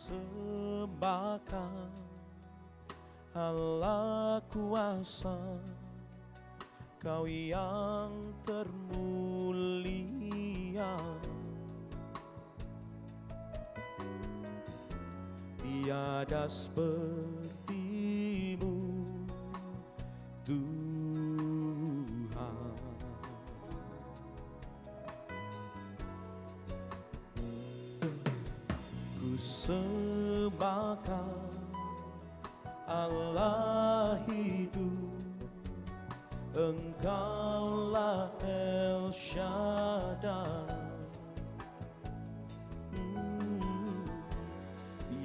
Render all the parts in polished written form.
Sembahkan Allah kuasa, Kau yang termulia. Tiada seperti-Mu Tuhan. Ku sembahkan Allah hidup, Engkaulah El Shaddai.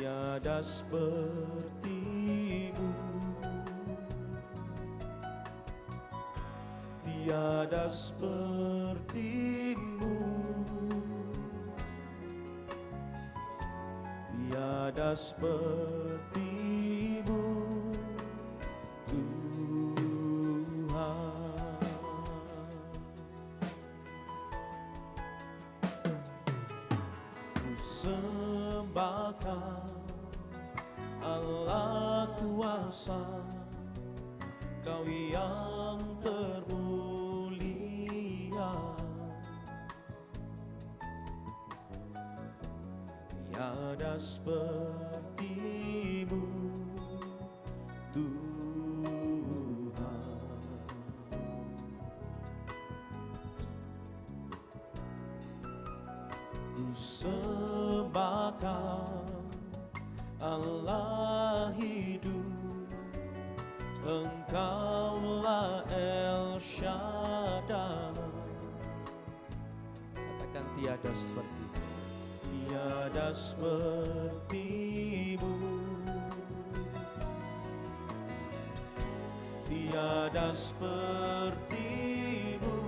Tiada seperti-Mu, tiada seperti-Mu, tiada seperti-Mu Tuhan. Ku sembahkan Allah kuasa, Kau yang termulia. Tiada seperti-Mu Tuhan. Ku sembahkan Allah hidup, Engkaulah El Shaddai. Katakan tiada seperti, tiada seperti-Mu, tiada seperti-Mu,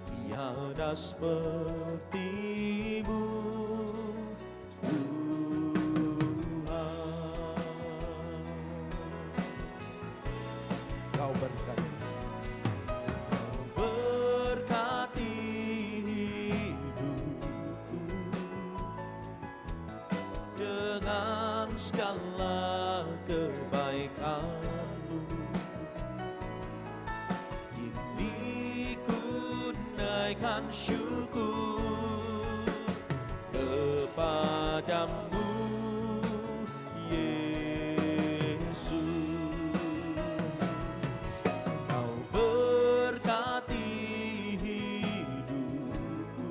tiada seperti-Mu Tuhan. Kau berkati, Kau berkati hidupku dengan segala kebaikan-Mu. Kini ku naikkan syukur kepadamu, Yesus. Kau berkati hidupku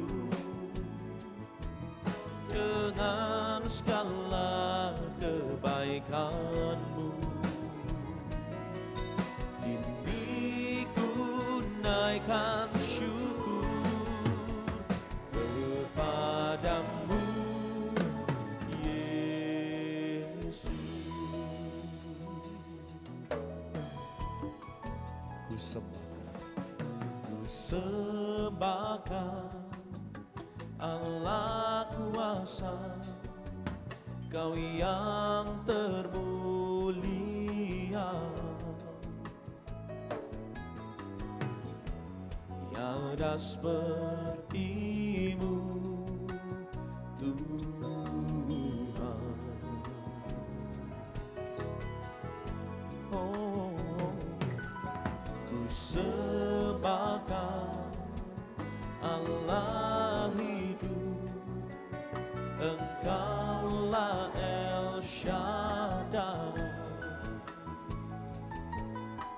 dengan segala kebaikan-Mu. Kini ku naikkan syukur kepadamu, Yesus. Ku sembahkan Allah kuasa, Kau yang termulia. Tiada seperti-Mu Tuhan. Oh, ku sembahkan Allah hidup, Engkaulah El Shaddai.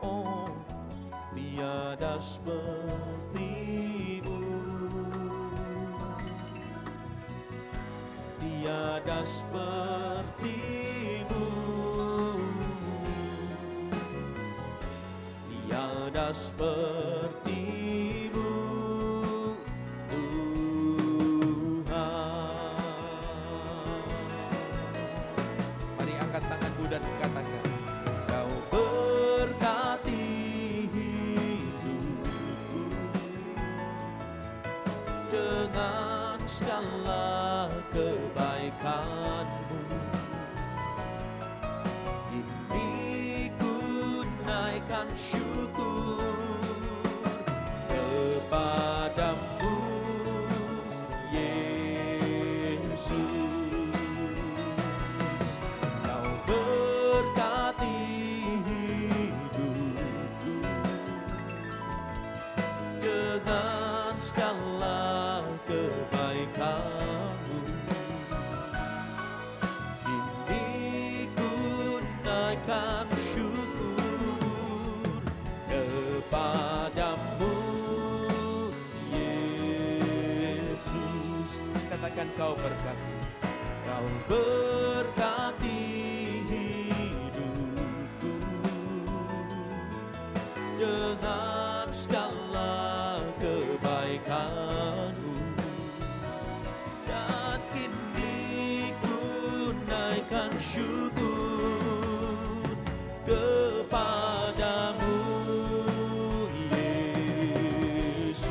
Oh, tiada seperti-Mu, tiada seperti-Mu, tiada seperti-Mu Tuhan. Mari angkat tanganmu dan katakan, Kau berkati hidupku dengan segala kebaikan-Mu. Kini ku naikkan syukur kepadamu, Yesus. Katakan kau berkati. Kau berkati hidupku dengan segala kebaikanmu, dan kini ku naikkan syukur kepadamu, Yesus.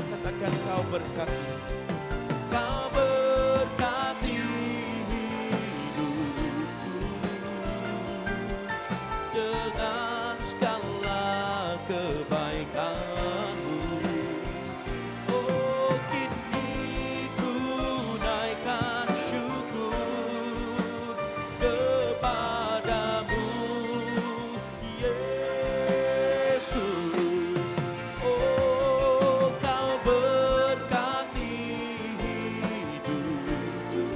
Katakan kau berkati. Kau berkati hidupku dengan segala kebaikanmu. Oh, kini ku naikkan syukur kepadamu, Yesus. Oh, kau berkati hidupku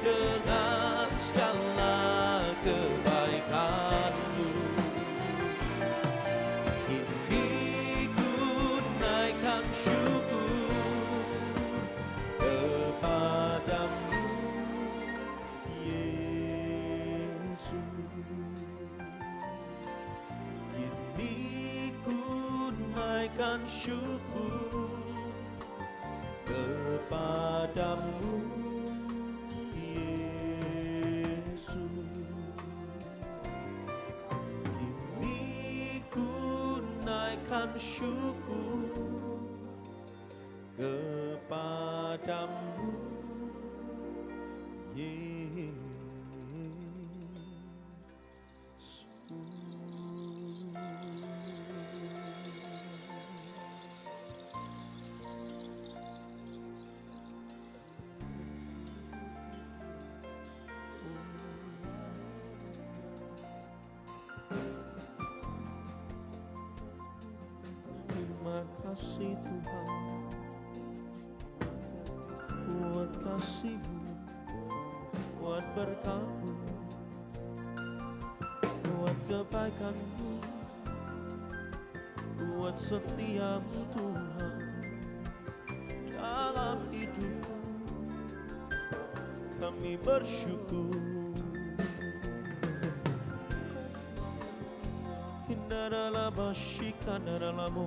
dengan segala kebaikanmu. Kini ku naikkan syukur kepadamu, Yesus. Kini ku naikkan syukur kepadamu, Yesus. Kini ku naikkan syukur kepadamu, Yesus. Terima kasih Tuhan buat kasih-Mu, buat berkat-Mu, buat kebaikan-Mu, buat setia-Mu Tuhan dalam hidup kami bersyukur. Hindaralabashikanaralamu,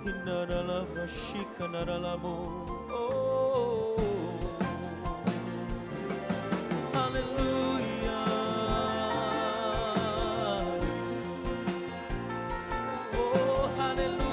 hindaralabashikanaralamu. Oh, haleluya. Oh, haleluya.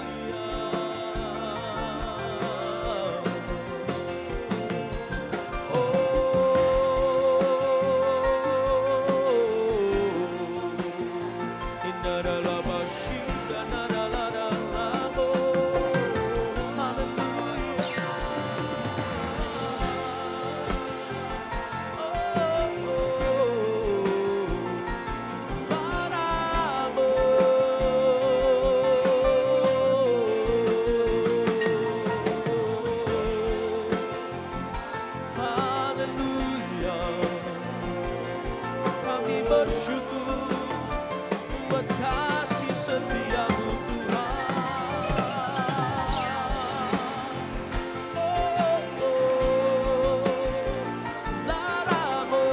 Bersyukur buat kasih setia-Mu Tuhan. Oh, oh, laramu,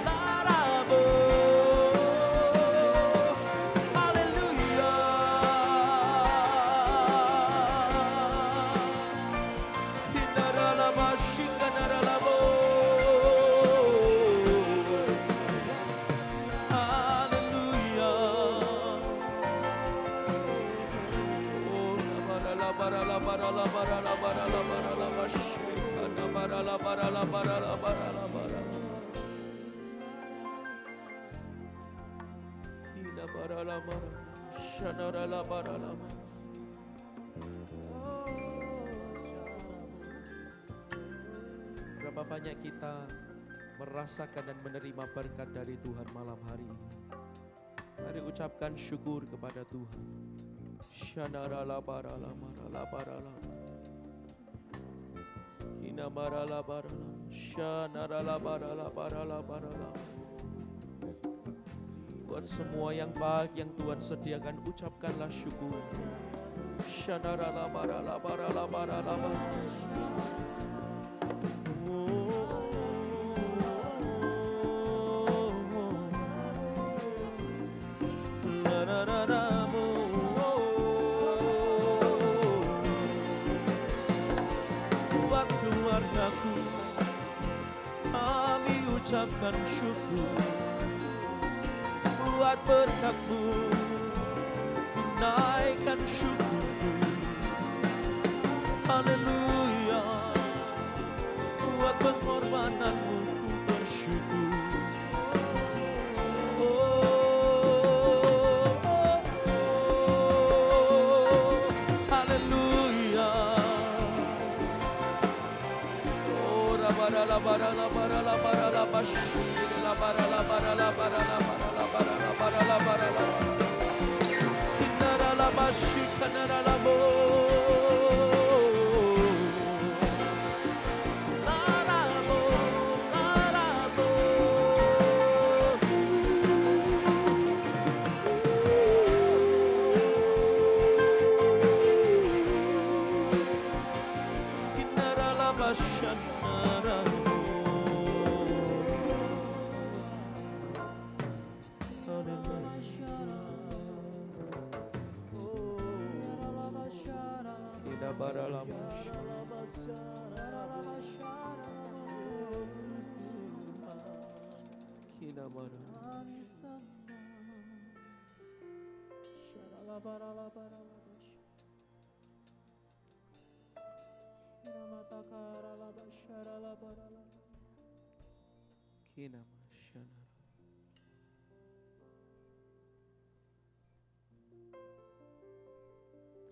laramu, haleluya. Hindaralabashikanaralamu. Berapa banyak kita merasakan dan menerima berkat dari Tuhan malam hari ini. Mari ucapkan syukur kepada Tuhan. Buat semua yang baik yang Tuhan sediakan, ucapkanlah syukur. Buat keluargaku, kami ucapkan syukur. Buat berkat-Mu, ku naikkan syukurku. Haleluya. Buat pengorbanan-Mu, ku bersyukur. Haleluya.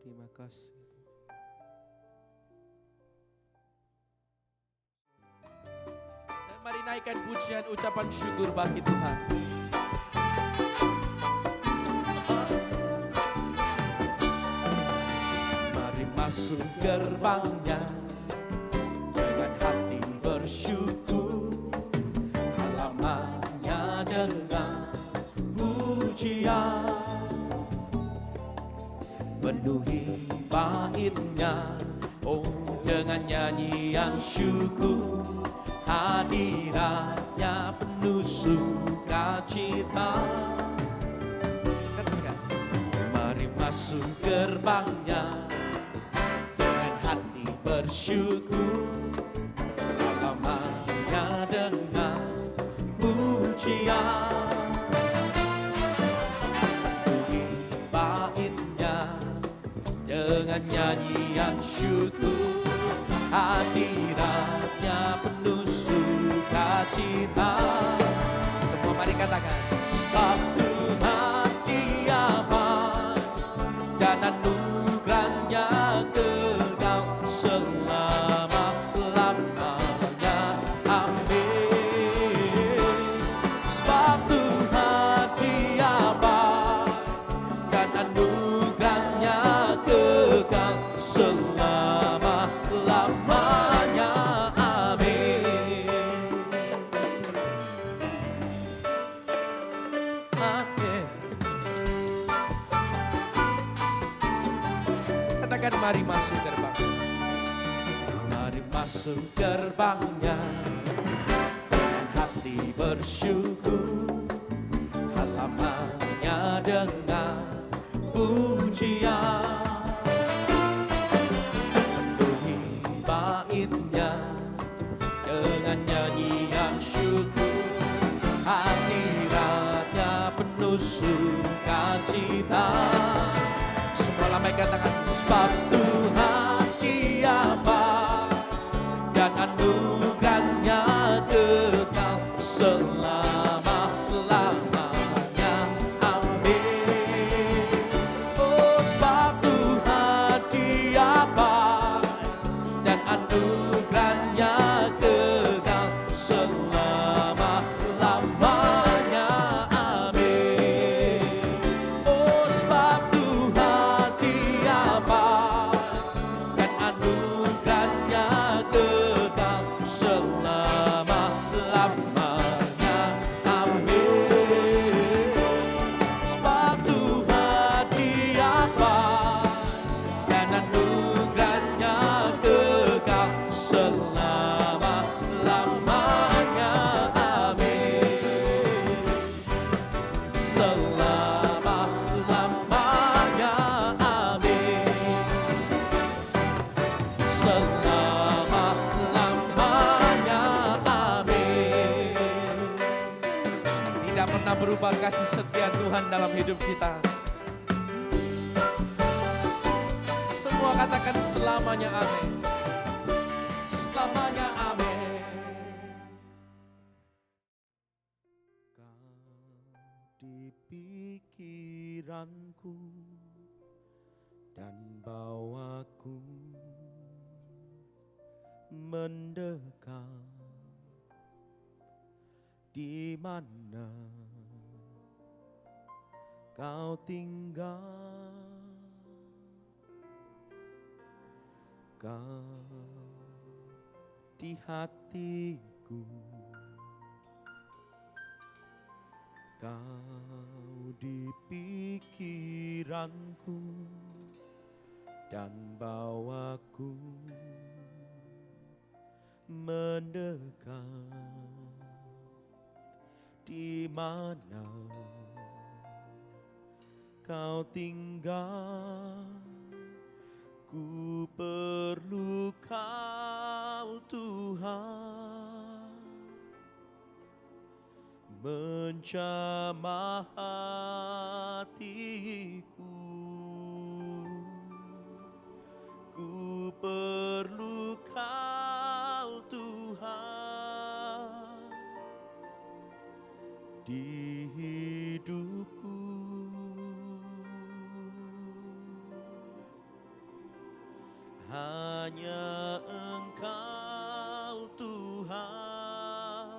Terima kasih. Dan mari naikkan pujian ucapan syukur bagi Tuhan. Mari masuk gerbangnya dengan hati bersyukur, halamannya dengan pujian. Penuhi baitnya, oh dengan nyanyian syukur, hadiratnya penuh sukacita. Mari masuk gerbangnya dengan hati bersyukur, halamannya dengan pujian. Dengan nyanyian syukur, hadiratnya penuh sukacita. Semua mari katakan, sebab Tuhan Dia baik dan anugerahnya kekal selama-lamanya. Amin. Sebab Tuhan Dia baik dan anugerahnya kekal selama-lamanya. Amin. Amin. Katakan, mari masuk gerbang. Mari masuk gerbangnya dengan hati bersyukur, halamannya dengan pujian. Penuhi baitnya dengan nyanyian syukur, hadiratnya penuh sukacita. Semua lambaikan tangan, sebab Tuhan Dia baik dan anugerahnya kekal selama-lamanya. Amin. Oh, sebab Tuhan Dia baik dan anugerahnya kekal selama-lamanya. Amin. Oh, sebab Tuhan Dia baik merubah kasih setia Tuhan dalam hidup kita. Semua katakan selamanya amin. Selamanya amin. Kau di pikiranku dan bawaku mendekat, di mana kau tinggal, kau di hatiku, kau di pikiranku dan bawaku mendekat, di mana kau tinggal. Ku perlu kau Tuhan, menjamah hatiku. Ku perlu kau Tuhan di hidupku. Hanya Engkau Tuhan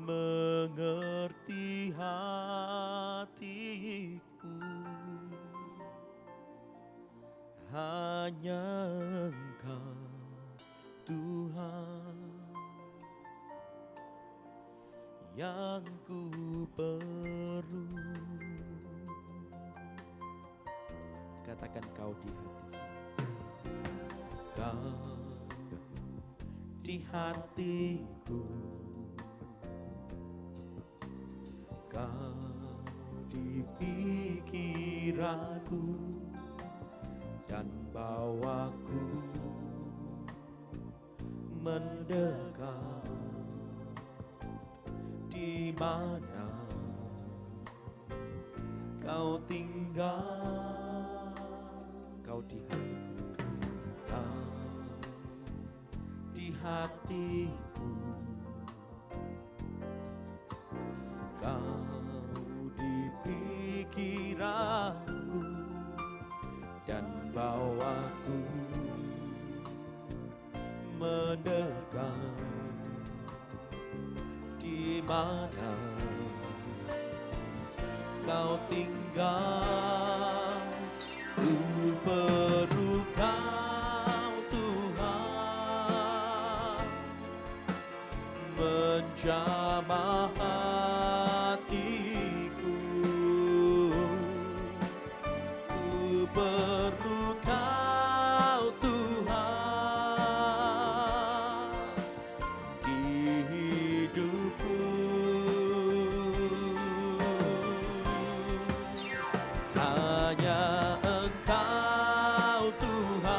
mengerti hatiku. Hanya Engkau Tuhan yang ku perlu. Katakan kau di hati, kau di hatiku, kau di pikiranku dan bawaku mendekat, di mana kau tinggal. Kau di hatiku, kau di hatiku, kau di pikiranku dan bawaku mendekat, di mana kau tinggal. Ku perlu kau Tuhan, menjamah hatiku. Ku perlu kau Tuhan di hidupku. Hanya Engkau Tuhan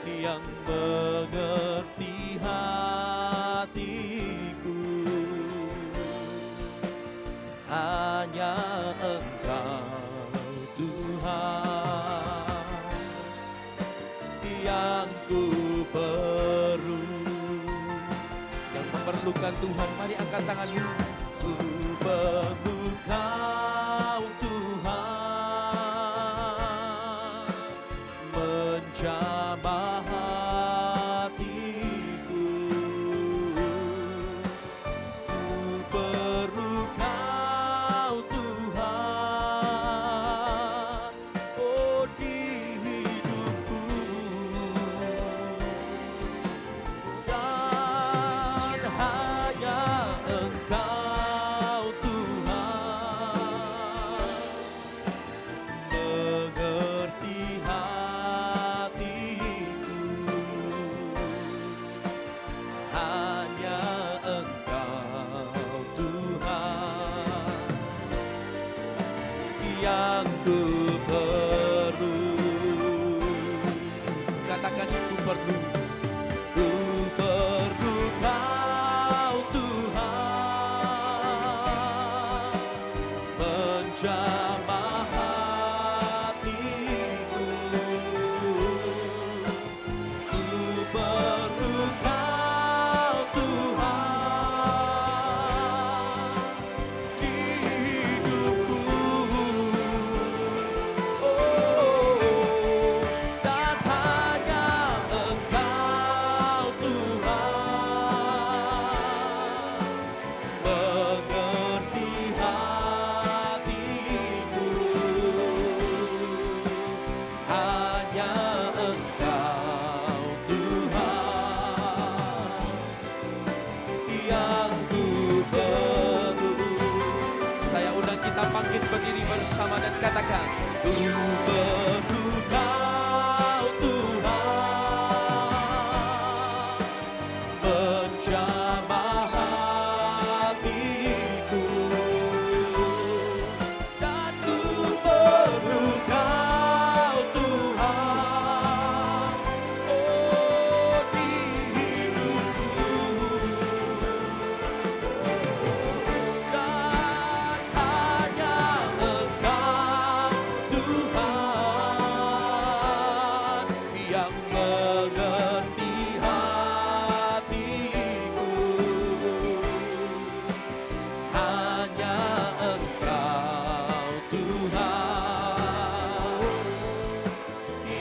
yang mengerti hatiku. Hanya Engkau Tuhan yang ku perlu. Yang memerlukan Tuhan, mari angkat tanganmu. Ku perlu Kau Tuhan, menjamah hatiku. Ku perlu Kau Tuhan, oh di hidupku. Dan hanya Engkau menjamah hatiku. Ku perlu Kau Tuhan di hidupku. Oh, dan hanya Engkau Tuhan mengerti hatiku. Hanya Engkau Tuhan yang ku perlu. Saya undang kita bangkit berdiri bersama dan katakan, ku perlu Kau Tuhan menjamah hatiku. Dan ku perlu Kau Tuhan, oh di hidupku. Dan hanya Engkau Tuhan yang mengerti hatiku. Hanya Engkau Tuhan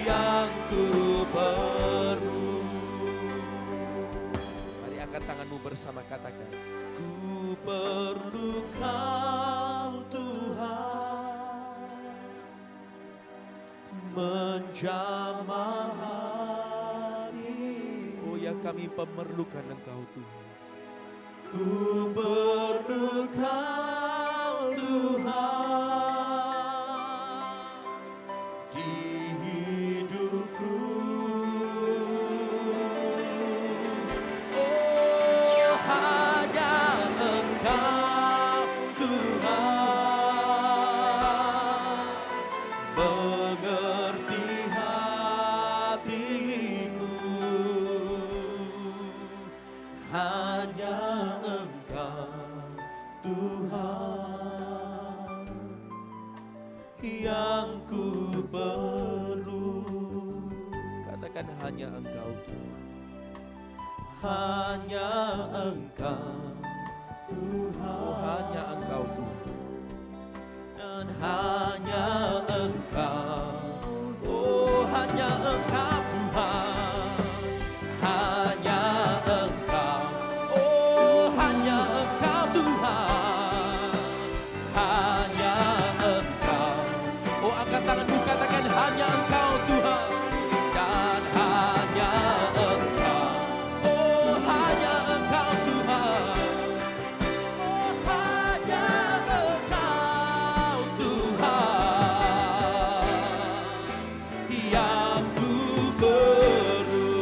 yang ku perlu. Mari angkat tanganmu bersama, katakan, ku perlu Kau Tuhan menjamah hati. Oh ya, kami memerlukan Engkau Tuhan. Ku perlu Kau Tuhan di hidupku. Oh, hanya Engkau Tuhan mengerti hatiku. Hanya Engkau Tuhan yang ku perlu. Katakan, hanya Engkau Tuhan. Hanya Engkau Tuhan. Oh, hanya Engkau Tuhan. Dan hanya Engkau. Oh, hanya Engkau Tuhan. Hanya Engkau. Oh, hanya Engkau Tuhan. Hanya Engkau. Oh, angkat tanganmu, katakan, hanya Engkau Tuhan. Dan hanya Engkau. Oh, hanya Engkau Tuhan. Oh, hanya Engkau Tuhan yang ku perlu.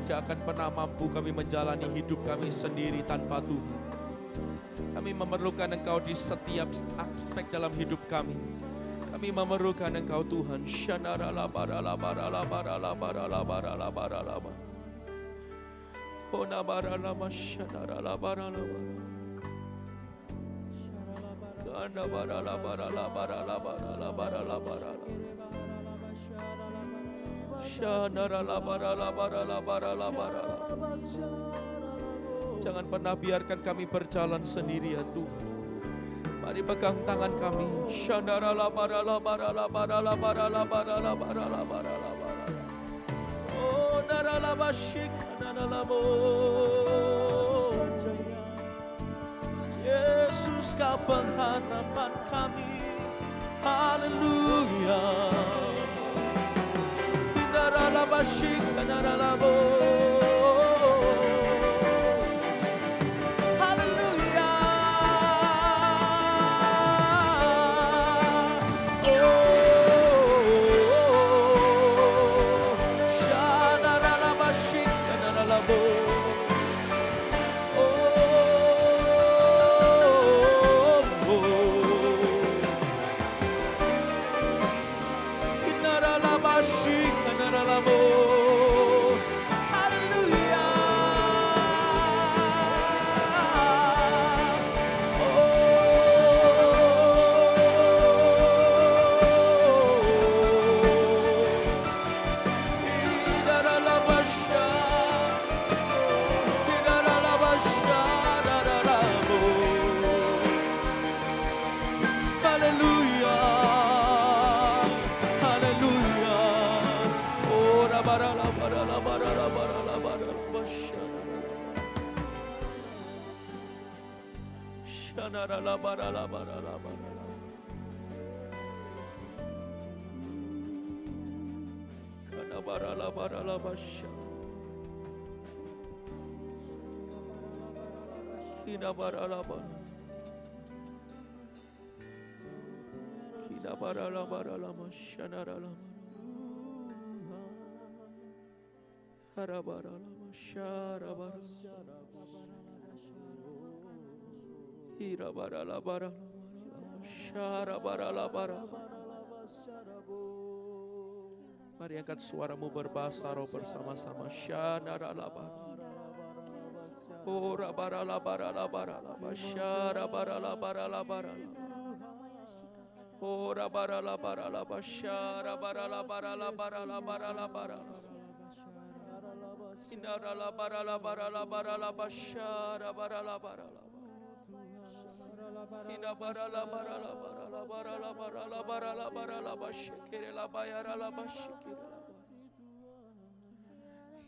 Tidak akan pernah mampu kami menjalani hidup kami sendiri tanpa Tuhan. Kami memerlukan Engkau di setiap aspek dalam hidup kami. Kami memerlukan Engkau Tuhan. Shanaralabaralabaralabaralabaralabaralabaralaba. Onabaralama shanaralabaralaba. Kanabaralabaralabaralabaralabaralabaralabaralaba. Shanaralabaralabaralabaralabaralaba. Jangan pernah biarkan kami berjalan sendirian Tuhan. Mari pegang tangan kami. Shandaralabaralabaralabaralabaralabaralabaralabaralabaralabaralabaralabar. Oh, naralabashik, naralabo. Yesus Kau pengharapan kami. Haleluya. Naralabashik, naralabo. Mari angkat suaramu berbahasa roh bersama-sama. Shanaralabar. Oh rabaralabaralabaralaba. Sharabaralabaralabaralaba. Oh rabaralabaralaba. Sharabaralabaralabaralabaralabaralaba. Inaralabaralabaralabaralaba. Sharabaralabaralaba. Inabaralabaralabaralabaralabaralabaralabaralaba. Shekirelabayaralaba. Shekirelaba.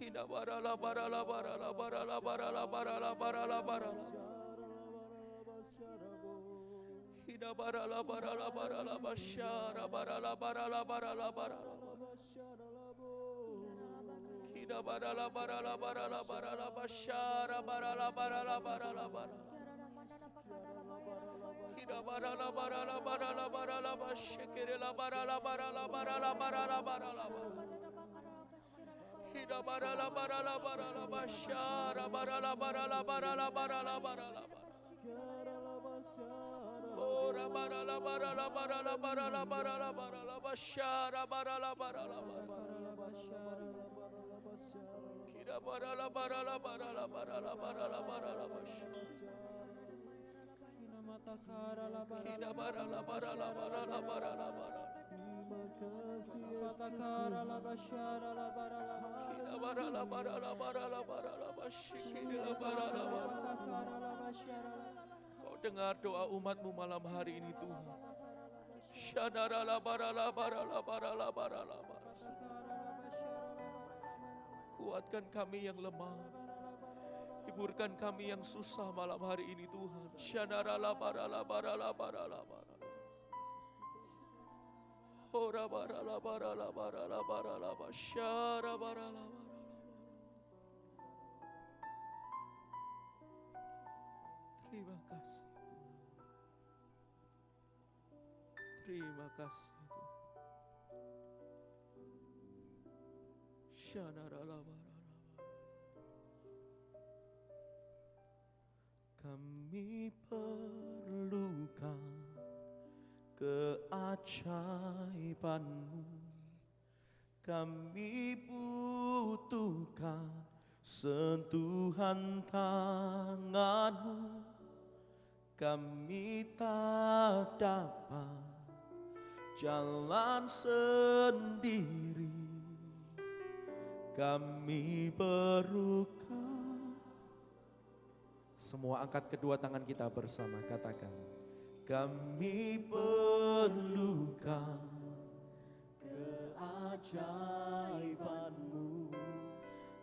Inabaralabaralabaralabaralabaralabaralabaralabaralabaralaba. Inabaralabaralabaralabaralaba. Sharabaralabaralabaralabaralaba. Inabaralabaralabaralabaralaba. Sharabaralabaralabaralabaralaba. Inabaralabaralabaralabaralaba. Shekirelabaralabaralabaralabaralabaralaba. Inabaralabaralabaralaba. Sharabaralabaralabaralabaralabaralaba. Oh rabaralabaralabaralabaralabaralabaralaba. Sharabaralabaralabaralaba. Kirabaralabaralabaralabaralabaralaba. Kau dengar doa umatmu malam hari ini Tuhan. Shanaralabaralabaralabaralabaralabaralaba. Kuatkan kami yang lemah. Hiburkan kami yang susah malam hari ini Tuhan. Shanaralabaralabaralabaralabar. Orabaralabaralabaralabaralaba. Sharabaralabar. Terima kasih Tuhan. Terima kasih Tuhan. Shanaralabar. Kami perlukan keajaiban-Mu. Kami butuhkan sentuhan tangan-Mu. Kami tak dapat jalan sendiri. Kami perlukan. Semua angkat kedua tangan kita bersama, katakan. Kami perlukan keajaiban-Mu.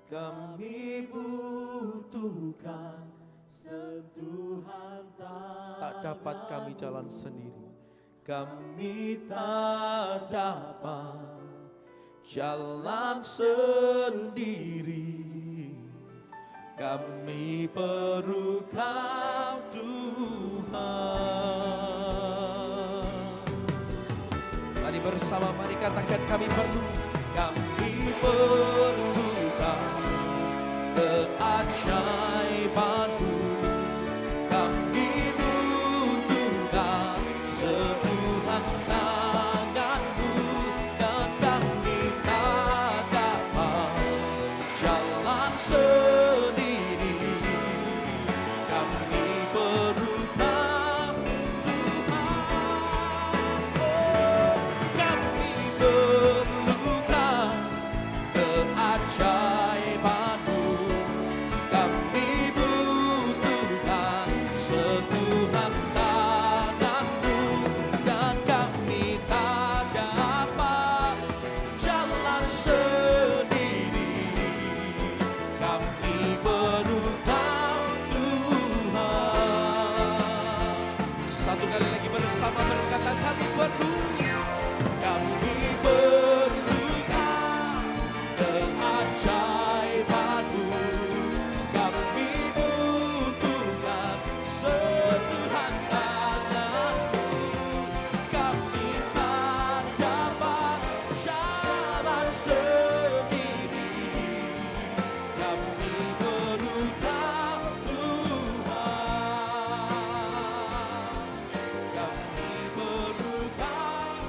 Kami butuhkan sentuhan tangan. Tak dapat kami jalan sendiri. Kami tak dapat jalan sendiri. Kami perlu Kau Tuhan. Mari bersama, mari katakan kami perlu. Kami perlukan keajaiban-Mu. Kami butuhkan sentuhan tangan-Mu. Dan kami tak dapat jalan sendiri. Kami perlukan Tuhan. Oh, kami perlukan keajaiban-Mu. Kami butuhkan sentuhan tangan-Mu. Dan kami tak dapat jalan sendiri. Kami perlukan Tuhan. Satu kali lagi bersama berkata kami perlu. Kami perlukan keajaiban-Mu. Kami butuhkan sentuhan tangan-Mu. Kami tak dapat jalan sendiri. Kami perlukan Tuhan. Kami perlukan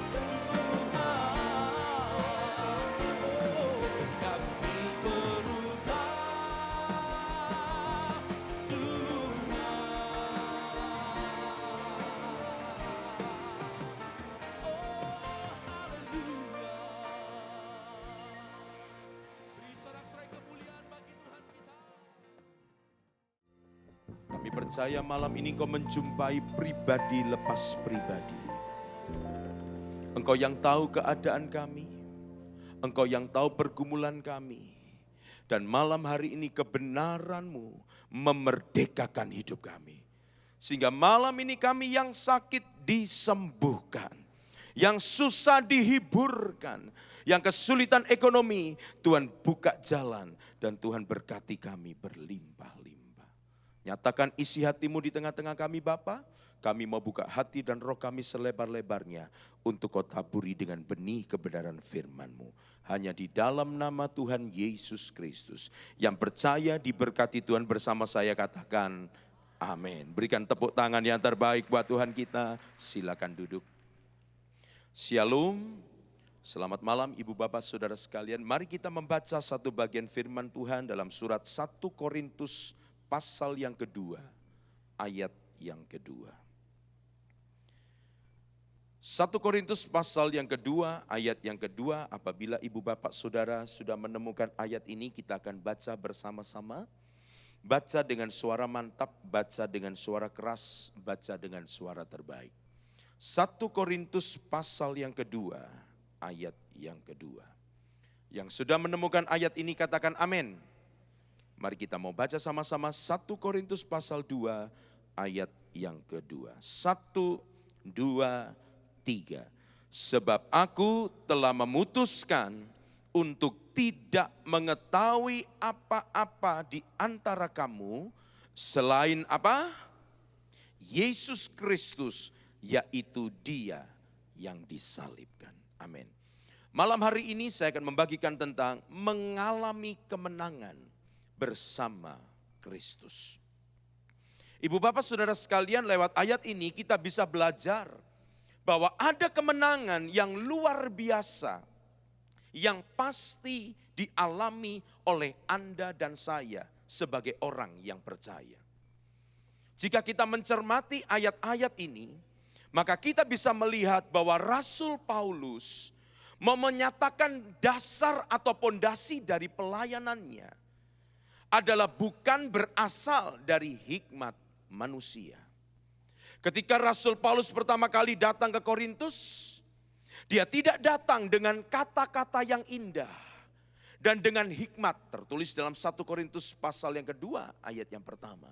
Kami percaya malam ini Engkau menjumpai pribadi lepas pribadi. Engkau yang tahu keadaan kami, Engkau yang tahu pergumulan kami. Dan malam hari ini kebenaran-Mu memerdekakan hidup kami. Sehingga malam ini kami yang sakit disembuhkan, yang susah dihiburkan, yang kesulitan ekonomi, Tuhan buka jalan dan Tuhan berkati kami berlimpah-limpah. Nyatakan isi hati-Mu di tengah-tengah kami Bapa. Kami mau buka hati dan roh kami selebar-lebarnya untuk Kau taburi dengan benih kebenaran firman-Mu. Hanya di dalam nama Tuhan Yesus Kristus. Yang percaya diberkati Tuhan bersama saya katakan amin. Berikan tepuk tangan yang terbaik buat Tuhan kita. Silakan duduk. Shalom. Selamat malam Ibu Bapak Saudara sekalian. Mari kita membaca satu bagian firman Tuhan dalam surat 1 Korintus pasal yang kedua, ayat yang kedua. 1 Korintus pasal yang kedua, ayat yang kedua. Apabila Ibu Bapak Saudara sudah menemukan ayat ini, kita akan baca bersama-sama. Baca dengan suara mantap, baca dengan suara keras, baca dengan suara terbaik. 1 Korintus pasal yang kedua, ayat yang kedua. Yang sudah menemukan ayat ini katakan amin. Mari kita mau baca sama-sama 1 Korintus pasal 2 ayat yang kedua. 1, 2, 3. Sebab aku telah memutuskan untuk tidak mengetahui apa-apa di antara kamu selain apa? Yesus Kristus, yaitu Dia yang disalibkan. Amin. Malam hari ini saya akan membagikan tentang mengalami kemenangan bersama Kristus. Ibu bapak saudara sekalian, lewat ayat ini kita bisa belajar bahwa ada kemenangan yang luar biasa yang pasti dialami oleh Anda dan saya sebagai orang yang percaya. Jika kita mencermati ayat-ayat ini, maka kita bisa melihat bahwa Rasul Paulus mau menyatakan dasar atau pondasi dari pelayanannya adalah bukan berasal dari hikmat manusia. Ketika Rasul Paulus pertama kali datang ke Korintus, dia tidak datang dengan kata-kata yang indah dan dengan hikmat, tertulis dalam 1 Korintus pasal yang kedua ayat yang pertama.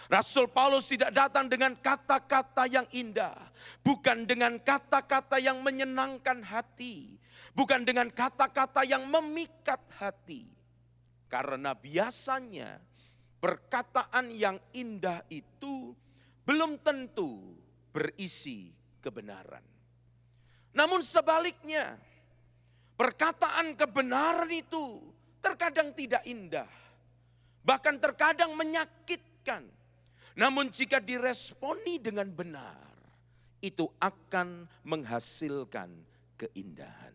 Rasul Paulus tidak datang dengan kata-kata yang indah, bukan dengan kata-kata yang menyenangkan hati, bukan dengan kata-kata yang memikat hati. Karena biasanya perkataan yang indah itu belum tentu berisi kebenaran. Namun sebaliknya, perkataan kebenaran itu terkadang tidak indah, bahkan terkadang menyakitkan. Namun jika diresponi dengan benar, itu akan menghasilkan keindahan.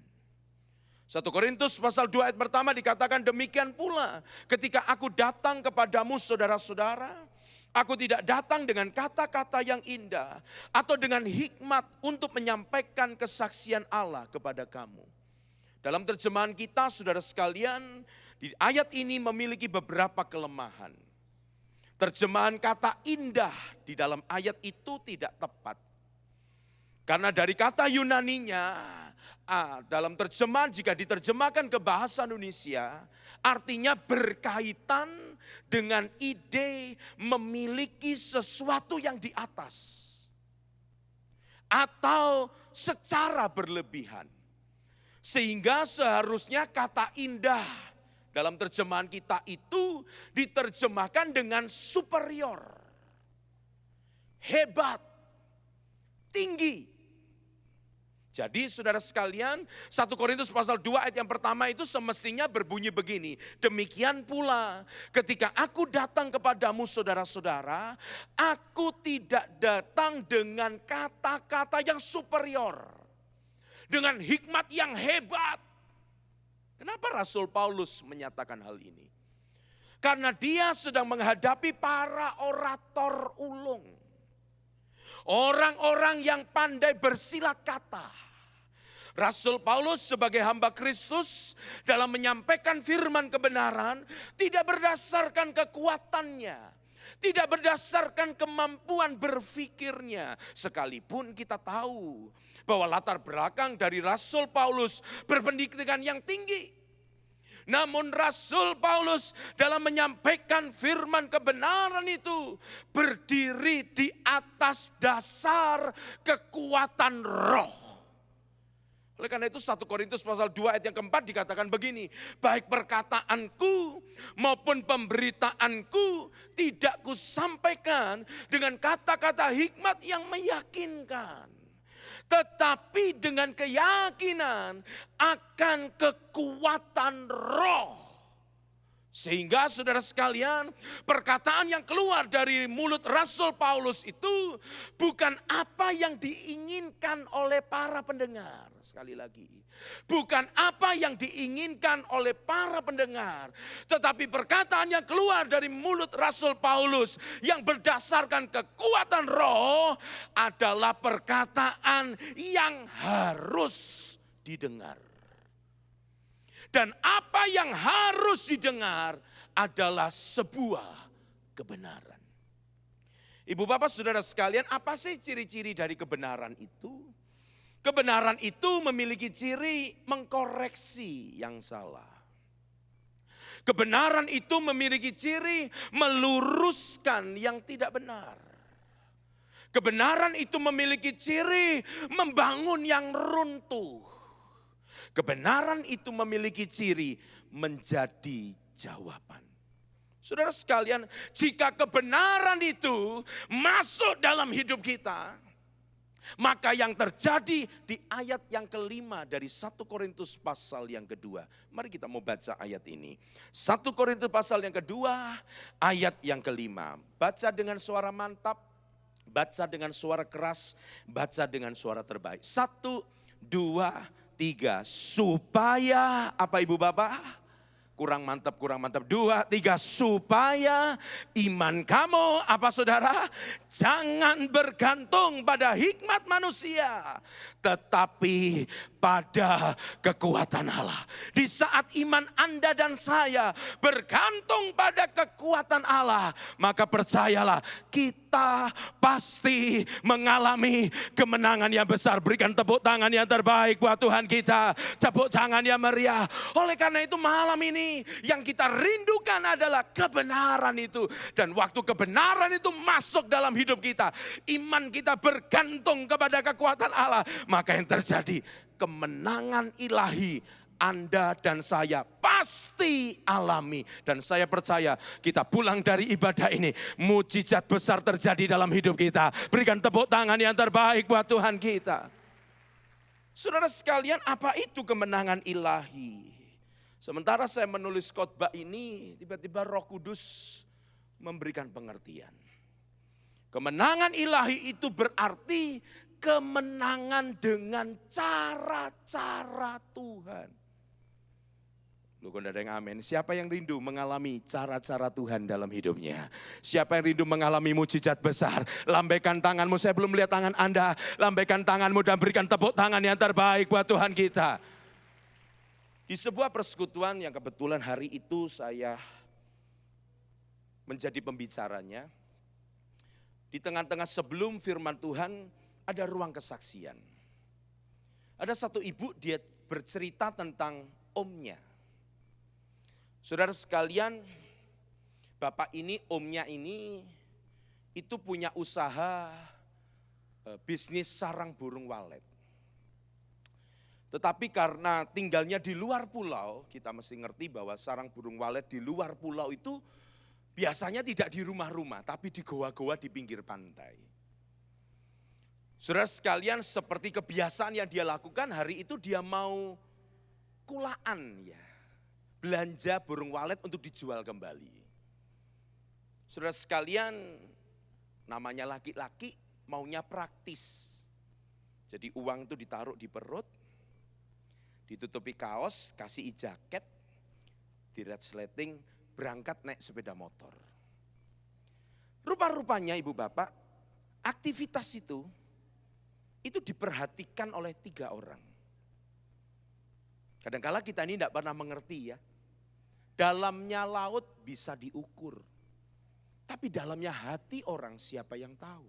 1 Korintus pasal 2 ayat pertama dikatakan demikian pula ketika aku datang kepadamu saudara-saudara, aku tidak datang dengan kata-kata yang indah atau dengan hikmat untuk menyampaikan kesaksian Allah kepada kamu. Dalam terjemahan kita, saudara sekalian, di ayat ini memiliki beberapa kelemahan. Terjemahan kata indah di dalam ayat itu tidak tepat. Karena dari kata Yunaninya, dalam terjemahan jika diterjemahkan ke bahasa Indonesia, artinya berkaitan dengan ide memiliki sesuatu yang di atas. Atau secara berlebihan. Sehingga seharusnya kata indah dalam terjemahan kita itu diterjemahkan dengan superior, hebat, tinggi. Jadi saudara sekalian, 1 Korintus pasal 2 ayat yang pertama itu semestinya berbunyi begini. Demikian pula ketika aku datang kepadamu saudara-saudara, aku tidak datang dengan kata-kata yang superior, dengan hikmat yang hebat. Kenapa Rasul Paulus menyatakan hal ini? Karena dia sedang menghadapi para orator ulung. Orang-orang yang pandai bersilat kata. Rasul Paulus sebagai hamba Kristus dalam menyampaikan firman kebenaran tidak berdasarkan kekuatannya. Tidak berdasarkan kemampuan berfikirnya. Sekalipun kita tahu bahwa latar belakang dari Rasul Paulus berpendidikan yang tinggi. Namun Rasul Paulus dalam menyampaikan firman kebenaran itu berdiri di atas dasar kekuatan roh. Oleh karena itu 1 Korintus pasal 2 ayat yang keempat dikatakan begini. Baik perkataanku maupun pemberitaanku tidak kusampaikan dengan kata-kata hikmat yang meyakinkan. Tetapi dengan keyakinan akan kekuatan roh. Sehingga saudara sekalian, perkataan yang keluar dari mulut Rasul Paulus itu bukan apa yang diinginkan oleh para pendengar. Sekali lagi, bukan apa yang diinginkan oleh para pendengar. Tetapi perkataan yang keluar dari mulut Rasul Paulus yang berdasarkan kekuatan roh adalah perkataan yang harus didengar. Dan apa yang harus didengar adalah sebuah kebenaran. Ibu bapak saudara sekalian, apa sih ciri-ciri dari kebenaran itu? Kebenaran itu memiliki ciri mengkoreksi yang salah. Kebenaran itu memiliki ciri meluruskan yang tidak benar. Kebenaran itu memiliki ciri membangun yang runtuh. Kebenaran itu memiliki ciri menjadi jawaban. Saudara sekalian, jika kebenaran itu masuk dalam hidup kita, maka yang terjadi di ayat yang kelima dari 1 Korintus pasal yang kedua. Mari kita mau baca ayat ini. 1 Korintus pasal yang kedua, ayat yang kelima. Baca dengan suara mantap. Baca dengan suara keras, baca dengan suara terbaik. 1, 2, 3. Supaya, apa Ibu Bapak? Kurang mantap, kurang mantap. 2, 3, supaya iman kamu, apa saudara? Jangan bergantung pada hikmat manusia, tetapi pada kekuatan Allah. Di saat iman Anda dan saya bergantung pada kekuatan Allah, maka percayalah kita pasti mengalami kemenangan yang besar. Berikan tepuk tangan yang terbaik buat Tuhan kita. Tepuk tangan yang meriah. Oleh karena itu malam ini yang kita rindukan adalah kebenaran itu. Dan waktu kebenaran itu masuk dalam hidup kita, iman kita bergantung kepada kekuatan Allah, maka yang terjadi kemenangan ilahi Anda dan saya pasti alami. Dan saya percaya kita pulang dari ibadah ini, mujizat besar terjadi dalam hidup kita. Berikan tepuk tangan yang terbaik buat Tuhan kita. Saudara sekalian, apa itu kemenangan ilahi? Sementara saya menulis khotbah ini, tiba-tiba Roh Kudus memberikan pengertian. Kemenangan ilahi itu berarti kemenangan dengan cara-cara Tuhan. Loh, kok ada yang amin? Siapa yang rindu mengalami cara-cara Tuhan dalam hidupnya? Siapa yang rindu mengalami mujizat besar? Lambaikan tanganmu, saya belum lihat tangan Anda. Lambaikan tanganmu dan berikan tepuk tangan yang terbaik buat Tuhan kita. Di sebuah persekutuan yang kebetulan hari itu saya menjadi pembicaranya. Di tengah-tengah sebelum firman Tuhan ada ruang kesaksian. Ada satu ibu, dia bercerita tentang omnya. Saudara sekalian, bapak ini, omnya ini itu punya usaha bisnis sarang burung walet. Tetapi karena tinggalnya di luar pulau, kita mesti ngerti bahwa sarang burung walet di luar pulau itu biasanya tidak di rumah-rumah, tapi di goa-goa di pinggir pantai. Saudara sekalian, seperti kebiasaan yang dia lakukan, hari itu dia mau kulaan ya, belanja burung walet untuk dijual kembali. Saudara sekalian, namanya laki-laki maunya praktis. Jadi uang itu ditaruh di perut, ditutupi kaos, kasih jaket, diresleting, berangkat naik sepeda motor. Rupa-rupanya Ibu Bapak, aktivitas itu diperhatikan oleh 3 orang. Kadang-kala kita ini tidak pernah mengerti ya. Dalamnya laut bisa diukur, tapi dalamnya hati orang siapa yang tahu.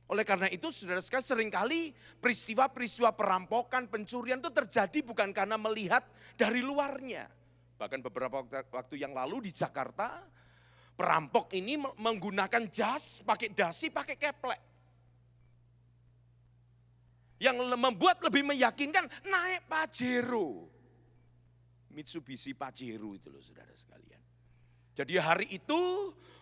Oleh karena itu saudara sekalian, seringkali peristiwa-peristiwa perampokan, pencurian itu terjadi bukan karena melihat dari luarnya. Bahkan beberapa waktu yang lalu di Jakarta, perampok ini menggunakan jas, pakai dasi, pakai keplek. Yang membuat lebih meyakinkan naik Pajero. Mitsubishi Pajero itu loh saudara sekalian. Jadi hari itu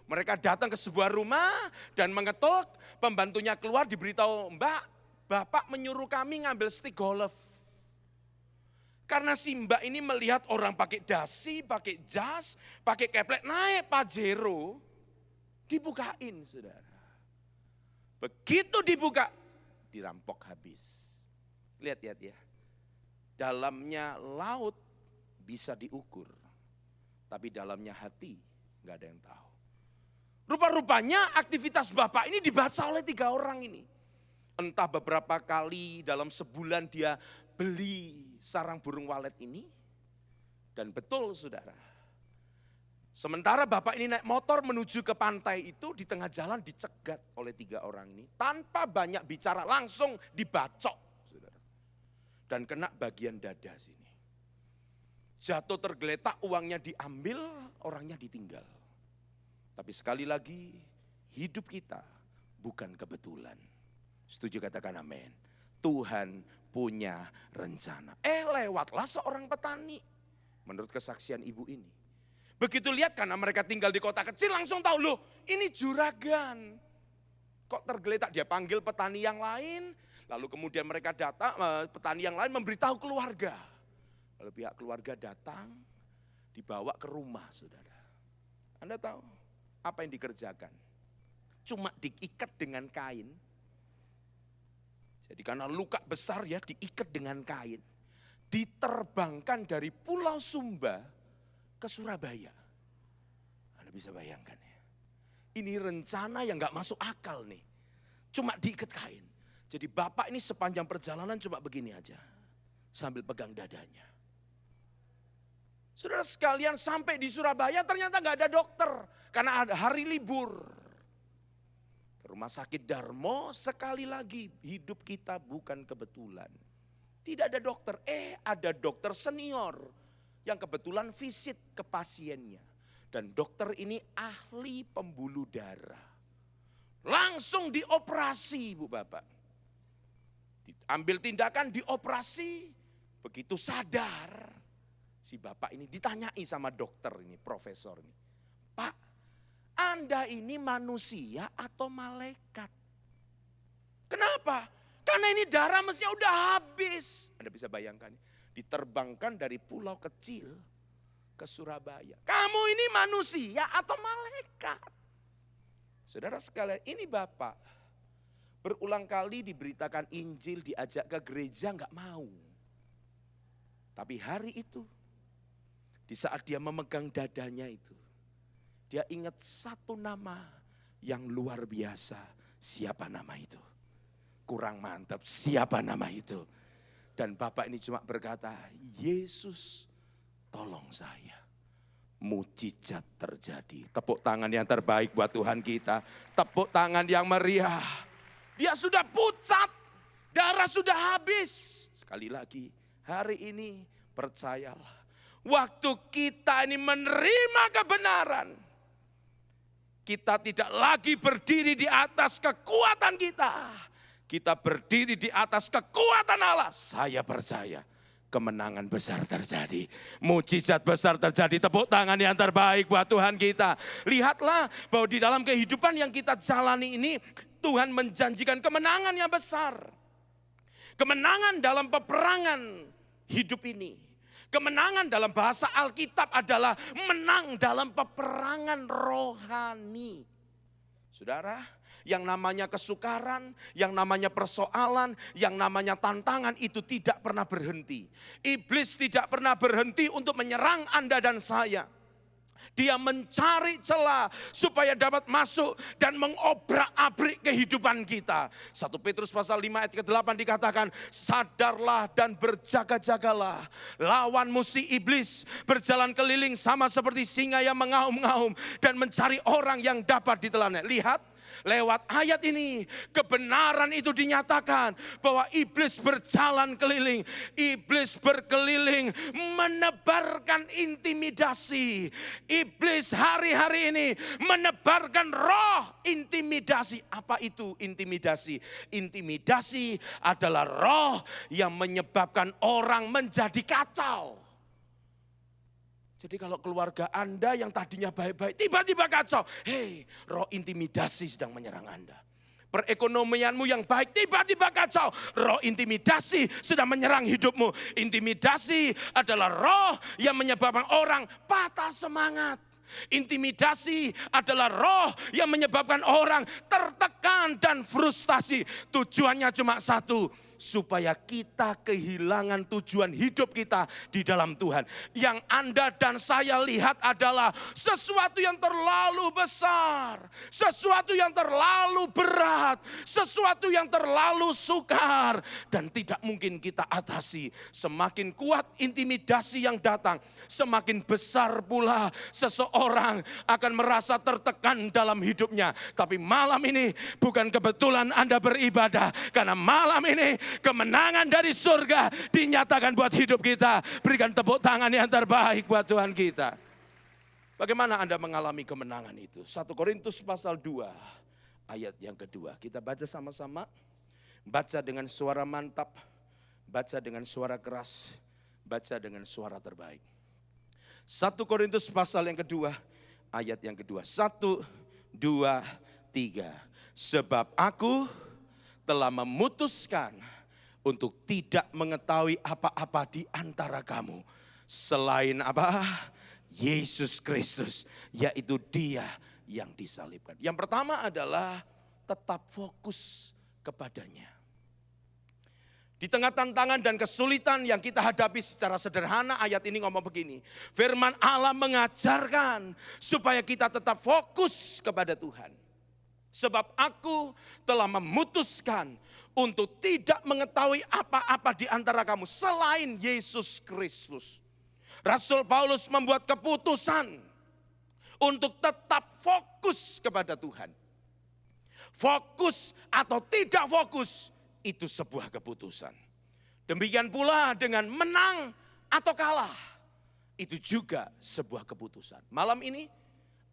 mereka datang ke sebuah rumah dan mengetuk, pembantunya keluar diberitahu, Mbak, Bapak menyuruh kami ngambil stick golf. Karena si Mbak ini melihat orang pakai dasi, pakai jas, pakai keplek, naik Pajero, dibukain saudara. Begitu dibuka, dirampok habis. Lihat ya, dalamnya laut bisa diukur, tapi dalamnya hati gak ada yang tahu. Rupa-rupanya aktivitas Bapak ini dibaca oleh 3 orang ini. Entah beberapa kali dalam sebulan dia beli sarang burung walet ini. Dan betul saudara, sementara Bapak ini naik motor menuju ke pantai itu, di tengah jalan dicegat oleh 3 orang ini. Tanpa banyak bicara langsung dibacok saudara. Dan kena bagian dada sini. Jatuh tergeletak, uangnya diambil, orangnya ditinggal. Tapi sekali lagi, hidup kita bukan kebetulan. Setuju katakan amin. Tuhan punya rencana. Lewatlah seorang petani. Menurut kesaksian ibu ini. Begitu lihat karena mereka tinggal di kota kecil langsung tahu, loh ini juragan. Kok tergeletak, dia panggil petani yang lain. Lalu kemudian mereka datang, petani yang lain memberitahu keluarga. Lalu pihak keluarga datang, dibawa ke rumah saudara. Anda tahu apa yang dikerjakan? cuma diikat dengan kain. Jadi karena luka besar ya, diikat dengan kain. Diterbangkan dari Pulau Sumba ke Surabaya. Anda bisa bayangkan ya. Ini rencana yang gak masuk akal nih. Cuma diikat kain. Jadi bapak ini sepanjang perjalanan cuma begini aja. Sambil pegang dadanya. Saudara sekalian, sampai di Surabaya ternyata gak ada dokter. Karena ada hari libur. Ke Rumah Sakit Darmo, sekali lagi hidup kita bukan kebetulan. Tidak ada dokter, ada dokter senior yang kebetulan visit ke pasiennya. Dan dokter ini ahli pembuluh darah. Langsung dioperasi Ibu Bapak. Ambil tindakan dioperasi, begitu sadar. Si bapak ini ditanyai sama dokter ini, profesor ini. Pak, Anda ini manusia atau malaikat? Kenapa? Karena ini darah mestinya udah habis. Anda bisa bayangkan, diterbangkan dari pulau kecil ke Surabaya. Kamu ini manusia atau malaikat? Saudara sekalian, ini bapak berulang kali diberitakan Injil, diajak ke gereja, gak mau. Tapi hari itu, di saat dia memegang dadanya itu, dia ingat satu nama yang luar biasa. Siapa nama itu? Kurang mantap, siapa nama itu? Dan bapak ini cuma berkata, Yesus tolong saya. Mujizat terjadi. Tepuk tangan yang terbaik buat Tuhan kita. Tepuk tangan yang meriah. Dia sudah pucat, darah sudah habis. Sekali lagi, hari ini percayalah. Waktu kita ini menerima kebenaran, kita tidak lagi berdiri di atas kekuatan kita. Kita berdiri di atas kekuatan Allah. Saya percaya kemenangan besar terjadi. Mujizat besar terjadi. Tepuk tangan yang terbaik buat Tuhan kita. Lihatlah bahwa di dalam kehidupan yang kita jalani ini, Tuhan menjanjikan kemenangan yang besar. Kemenangan dalam peperangan hidup ini. Kemenangan dalam bahasa Alkitab adalah menang dalam peperangan rohani. Saudara, yang namanya kesukaran, yang namanya persoalan, yang namanya tantangan itu tidak pernah berhenti. Iblis tidak pernah berhenti untuk menyerang Anda dan saya. Dia mencari celah supaya dapat masuk dan mengobrak-abrik kehidupan kita. 1 Petrus pasal 5 ayat ke-8 dikatakan, sadarlah dan berjaga-jagalah. Lawanmu si iblis berjalan keliling sama seperti singa yang mengaum-ngaum dan mencari orang yang dapat ditelannya. Lihat. Lewat ayat ini kebenaran itu dinyatakan bahwa iblis berjalan keliling. Iblis berkeliling menebarkan intimidasi. Iblis hari-hari ini menebarkan roh intimidasi. Apa itu intimidasi? Intimidasi adalah roh yang menyebabkan orang menjadi kacau. Jadi kalau keluarga Anda yang tadinya baik-baik, tiba-tiba kacau. Hei, roh intimidasi sedang menyerang Anda. Perekonomianmu yang baik, tiba-tiba kacau. Roh intimidasi sedang menyerang hidupmu. Intimidasi adalah roh yang menyebabkan orang patah semangat. Intimidasi adalah roh yang menyebabkan orang tertekan dan frustasi. Tujuannya cuma satu, supaya kita kehilangan tujuan hidup kita di dalam Tuhan. Yang Anda dan saya lihat adalah sesuatu yang terlalu besar, sesuatu yang terlalu berat, sesuatu yang terlalu sukar dan tidak mungkin kita atasi. Semakin kuat intimidasi yang datang, semakin besar pula seseorang akan merasa tertekan dalam hidupnya. Tapi malam ini bukan kebetulan Anda beribadah, karena malam ini kemenangan dari surga dinyatakan buat hidup kita. Berikan tepuk tangan yang terbaik buat Tuhan kita. Bagaimana Anda mengalami kemenangan itu? 1 Korintus pasal 2 ayat yang kedua. Kita baca sama-sama. Baca dengan suara mantap, baca dengan suara keras, baca dengan suara terbaik. 1 Korintus pasal yang kedua ayat yang kedua. 1, 2, 3. Sebab aku telah memutuskan untuk tidak mengetahui apa-apa di antara kamu selain apa? Yesus Kristus, yaitu Dia yang disalibkan. Yang pertama adalah tetap fokus kepadanya. Di tengah tantangan dan kesulitan yang kita hadapi secara sederhana, ayat ini ngomong begini. Firman Allah mengajarkan supaya kita tetap fokus kepada Tuhan. Sebab aku telah memutuskan untuk tidak mengetahui apa-apa di antara kamu selain Yesus Kristus. Rasul Paulus membuat keputusan untuk tetap fokus kepada Tuhan. Fokus atau tidak fokus, itu sebuah keputusan. Demikian pula dengan menang atau kalah. Itu juga sebuah keputusan. Malam ini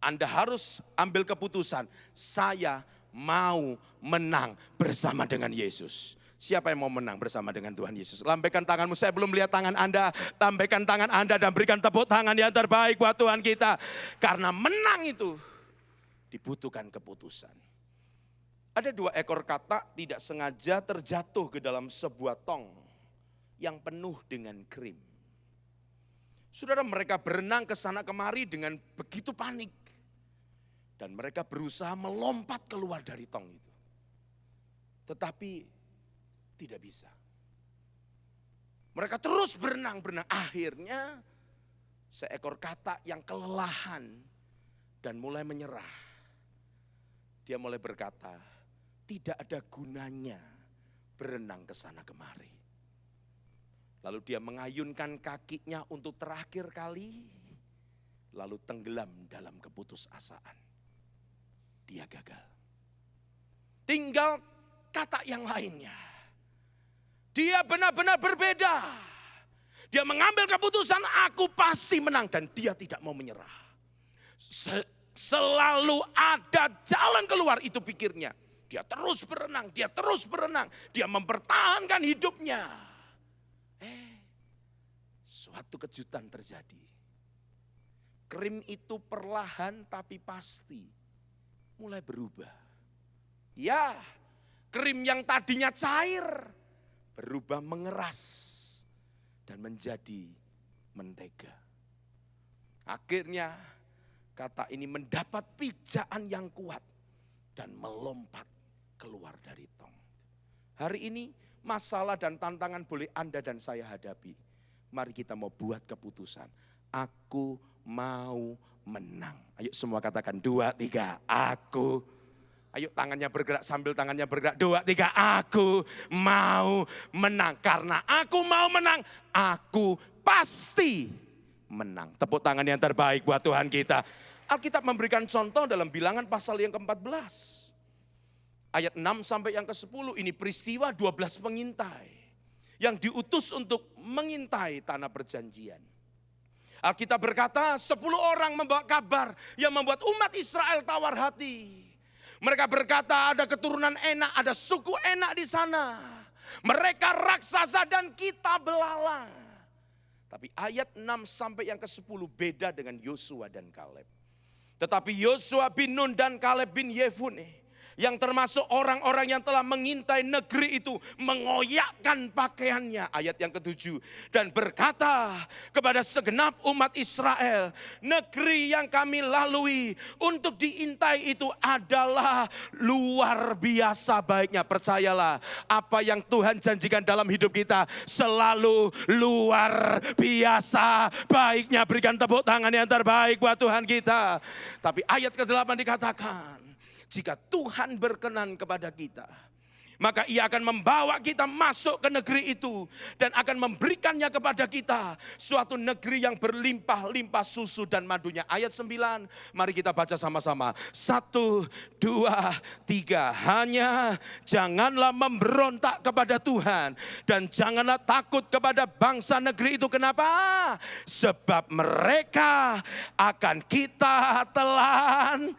Anda harus ambil keputusan. Saya mau menang bersama dengan Yesus. Siapa yang mau menang bersama dengan Tuhan Yesus? Lambaikan tanganmu, saya belum lihat tangan Anda. Lambaikan tangan Anda dan berikan tepuk tangan yang terbaik buat Tuhan kita. Karena menang itu dibutuhkan keputusan. Ada 2 ekor katak tidak sengaja terjatuh ke dalam sebuah tong yang penuh dengan krim. Saudara, mereka berenang ke sana kemari dengan begitu panik. Dan mereka berusaha melompat keluar dari tong itu. Tetapi tidak bisa. Mereka terus berenang. Akhirnya seekor katak yang kelelahan dan mulai menyerah. Dia mulai berkata, tidak ada gunanya berenang ke sana kemari. Lalu dia mengayunkan kakinya untuk terakhir kali, lalu tenggelam dalam keputusasaan. Dia gagal. Tinggal katak yang lainnya. Dia benar-benar berbeda. Dia mengambil keputusan, aku pasti menang, dan dia tidak mau menyerah. Selalu ada jalan keluar, itu pikirnya. Dia terus berenang, dia mempertahankan hidupnya. Suatu kejutan terjadi. Krim itu perlahan tapi pasti mulai berubah. Ya, krim yang tadinya cair berubah mengeras dan menjadi mentega. Akhirnya katak ini mendapat pijaan yang kuat dan melompat keluar dari tong. Hari ini masalah dan tantangan boleh Anda dan saya hadapi. Mari kita mau buat keputusan. Aku mau menang. Ayo semua katakan 2, 3, aku. Ayo tangannya bergerak sambil tangannya bergerak. 2, 3, aku mau menang. Karena aku mau menang, aku pasti menang. Tepuk tangan yang terbaik buat Tuhan kita. Alkitab memberikan contoh dalam Bilangan pasal yang ke-14. Ayat 6 sampai yang ke-10, ini peristiwa 12 pengintai yang diutus untuk mengintai tanah perjanjian. Alkitab berkata 10 orang membawa kabar yang membuat umat Israel tawar hati. Mereka berkata ada keturunan Enak, ada suku Enak di sana. Mereka raksasa dan kita belalang. Tapi ayat 6 sampai yang ke-10 beda dengan Yosua dan Kaleb. Tetapi Yosua bin Nun dan Kaleb bin Yefune, yang termasuk orang-orang yang telah mengintai negeri itu, mengoyakkan pakaiannya. Ayat yang ke-7. Dan berkata kepada segenap umat Israel, negeri yang kami lalui untuk diintai itu adalah luar biasa baiknya. Percayalah, apa yang Tuhan janjikan dalam hidup kita selalu luar biasa baiknya. Berikan tepuk tangan yang terbaik buat Tuhan kita. Tapi ayat ke-8 dikatakan, jika Tuhan berkenan kepada kita, maka Ia akan membawa kita masuk ke negeri itu dan akan memberikannya kepada kita, suatu negeri yang berlimpah-limpah susu dan madunya. Ayat 9, mari kita baca sama-sama. 1, 2, 3. Hanya janganlah memberontak kepada Tuhan dan janganlah takut kepada bangsa negeri itu. Kenapa? Sebab mereka akan kita telan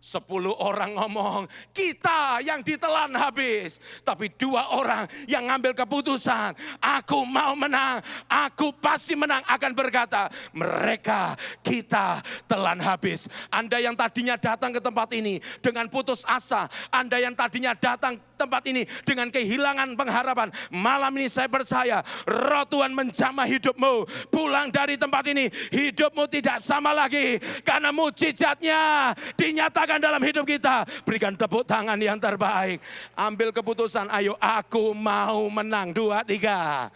10 orang ngomong, kita yang ditelan habis. Tapi 2 orang yang ngambil keputusan, aku mau menang, aku pasti menang, akan berkata, mereka kita telan habis. Anda yang tadinya datang ke tempat ini dengan putus asa, Anda yang tadinya datang tempat ini dengan kehilangan pengharapan, malam ini saya percaya Roh Tuhan menjamah hidupmu. Pulang dari tempat ini, hidupmu tidak sama lagi, karena mujizatnya dinyatakan dalam hidup kita. Berikan tepuk tangan yang terbaik. Ambil keputusan, ayo aku mau menang. 2, 3.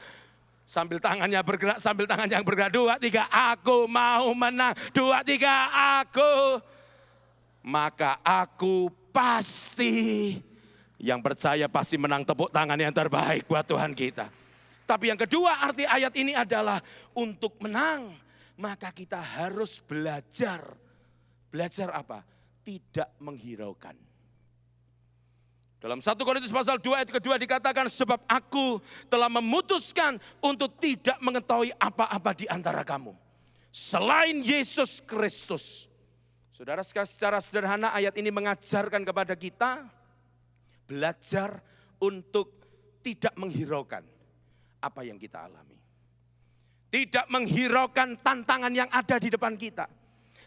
Sambil tangannya bergerak, sambil tangan yang bergerak. 2, 3, aku mau menang. 2, 3, aku. Maka aku pasti, yang percaya pasti menang. Tepuk tangan yang terbaik buat Tuhan kita. Tapi yang kedua, arti ayat ini adalah untuk menang, maka kita harus belajar. Belajar apa? Tidak menghiraukan. Dalam 1 Korintus pasal 2 ayat kedua dikatakan, sebab aku telah memutuskan untuk tidak mengetahui apa-apa di antara kamu selain Yesus Kristus. Saudara, secara sederhana ayat ini mengajarkan kepada kita belajar untuk tidak menghiraukan apa yang kita alami. Tidak menghiraukan tantangan yang ada di depan kita.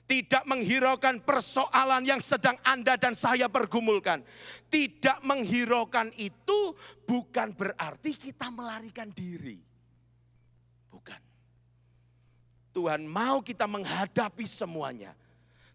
Tidak menghiraukan persoalan yang sedang Anda dan saya pergumulkan. Tidak menghiraukan itu bukan berarti kita melarikan diri. Bukan. Tuhan mau kita menghadapi semuanya.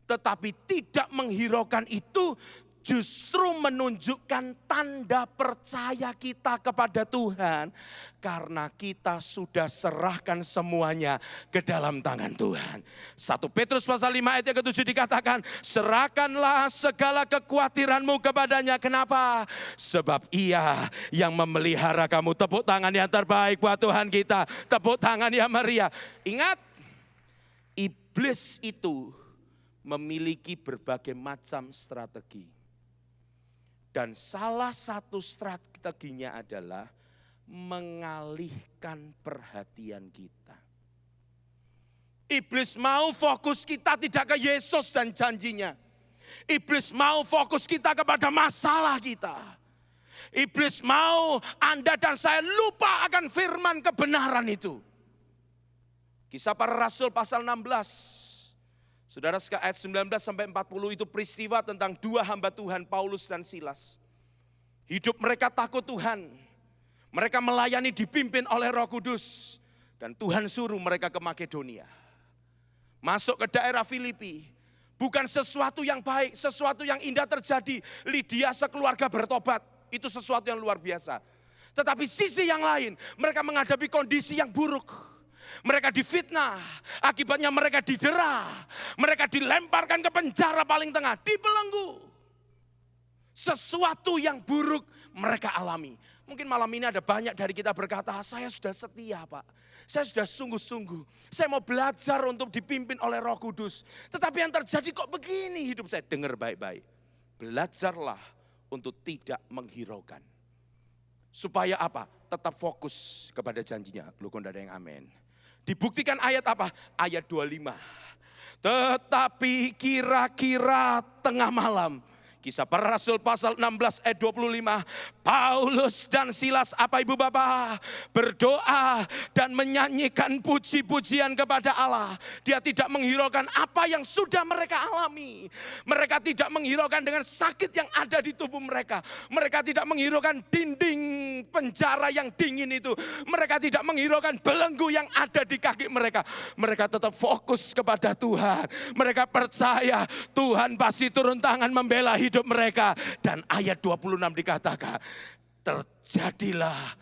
Tetapi tidak menghiraukan itu justru menunjukkan tanda percaya kita kepada Tuhan. Karena kita sudah serahkan semuanya ke dalam tangan Tuhan. 1 Petrus pasal 5 ayat yang ke-7 dikatakan, serahkanlah segala kekhawatiranmu kepadanya. Kenapa? Sebab Ia yang memelihara kamu. Tepuk tangan yang terbaik buat Tuhan kita. Tepuk tangan yang meriah. Ingat, iblis itu memiliki berbagai macam strategi. Dan salah satu strateginya adalah mengalihkan perhatian kita. Iblis mau fokus kita tidak ke Yesus dan janjinya. Iblis mau fokus kita kepada masalah kita. Iblis mau Anda dan saya lupa akan firman kebenaran itu. Kisah Para Rasul pasal 16. Saudara, ayat 19 sampai 40 itu peristiwa tentang 2 hamba Tuhan, Paulus dan Silas. Hidup mereka takut Tuhan. Mereka melayani dipimpin oleh Roh Kudus. Dan Tuhan suruh mereka ke Makedonia. Masuk ke daerah Filipi. Bukan sesuatu yang baik, sesuatu yang indah terjadi. Lydia sekeluarga bertobat. Itu sesuatu yang luar biasa. Tetapi sisi yang lain, mereka menghadapi kondisi yang buruk. Mereka difitnah, akibatnya mereka didera, mereka dilemparkan ke penjara paling tengah, dibelenggu. Sesuatu yang buruk mereka alami. Mungkin malam ini ada banyak dari kita berkata, saya sudah setia Pak, saya sudah sungguh-sungguh, saya mau belajar untuk dipimpin oleh Roh Kudus. Tetapi yang terjadi kok begini hidup saya, dengar baik-baik. Belajarlah untuk tidak menghiraukan. Supaya apa? Tetap fokus kepada janjinya. Lu kok ada yang amin. Dibuktikan ayat apa? Ayat 25. Tetapi kira-kira tengah malam. Kisah Para Rasul pasal 16 ayat 25. Paulus dan Silas, apa ibu bapak? Berdoa dan menyanyikan puji-pujian kepada Allah. Dia tidak menghiraukan apa yang sudah mereka alami. Mereka tidak menghiraukan dengan sakit yang ada di tubuh mereka. Mereka tidak menghiraukan dinding penjara yang dingin itu. Mereka tidak menghiraukan belenggu yang ada di kaki mereka. Mereka tetap fokus kepada Tuhan. Mereka percaya Tuhan pasti turun tangan membela hidup mereka. Dan ayat 26 dikatakan, terjadilah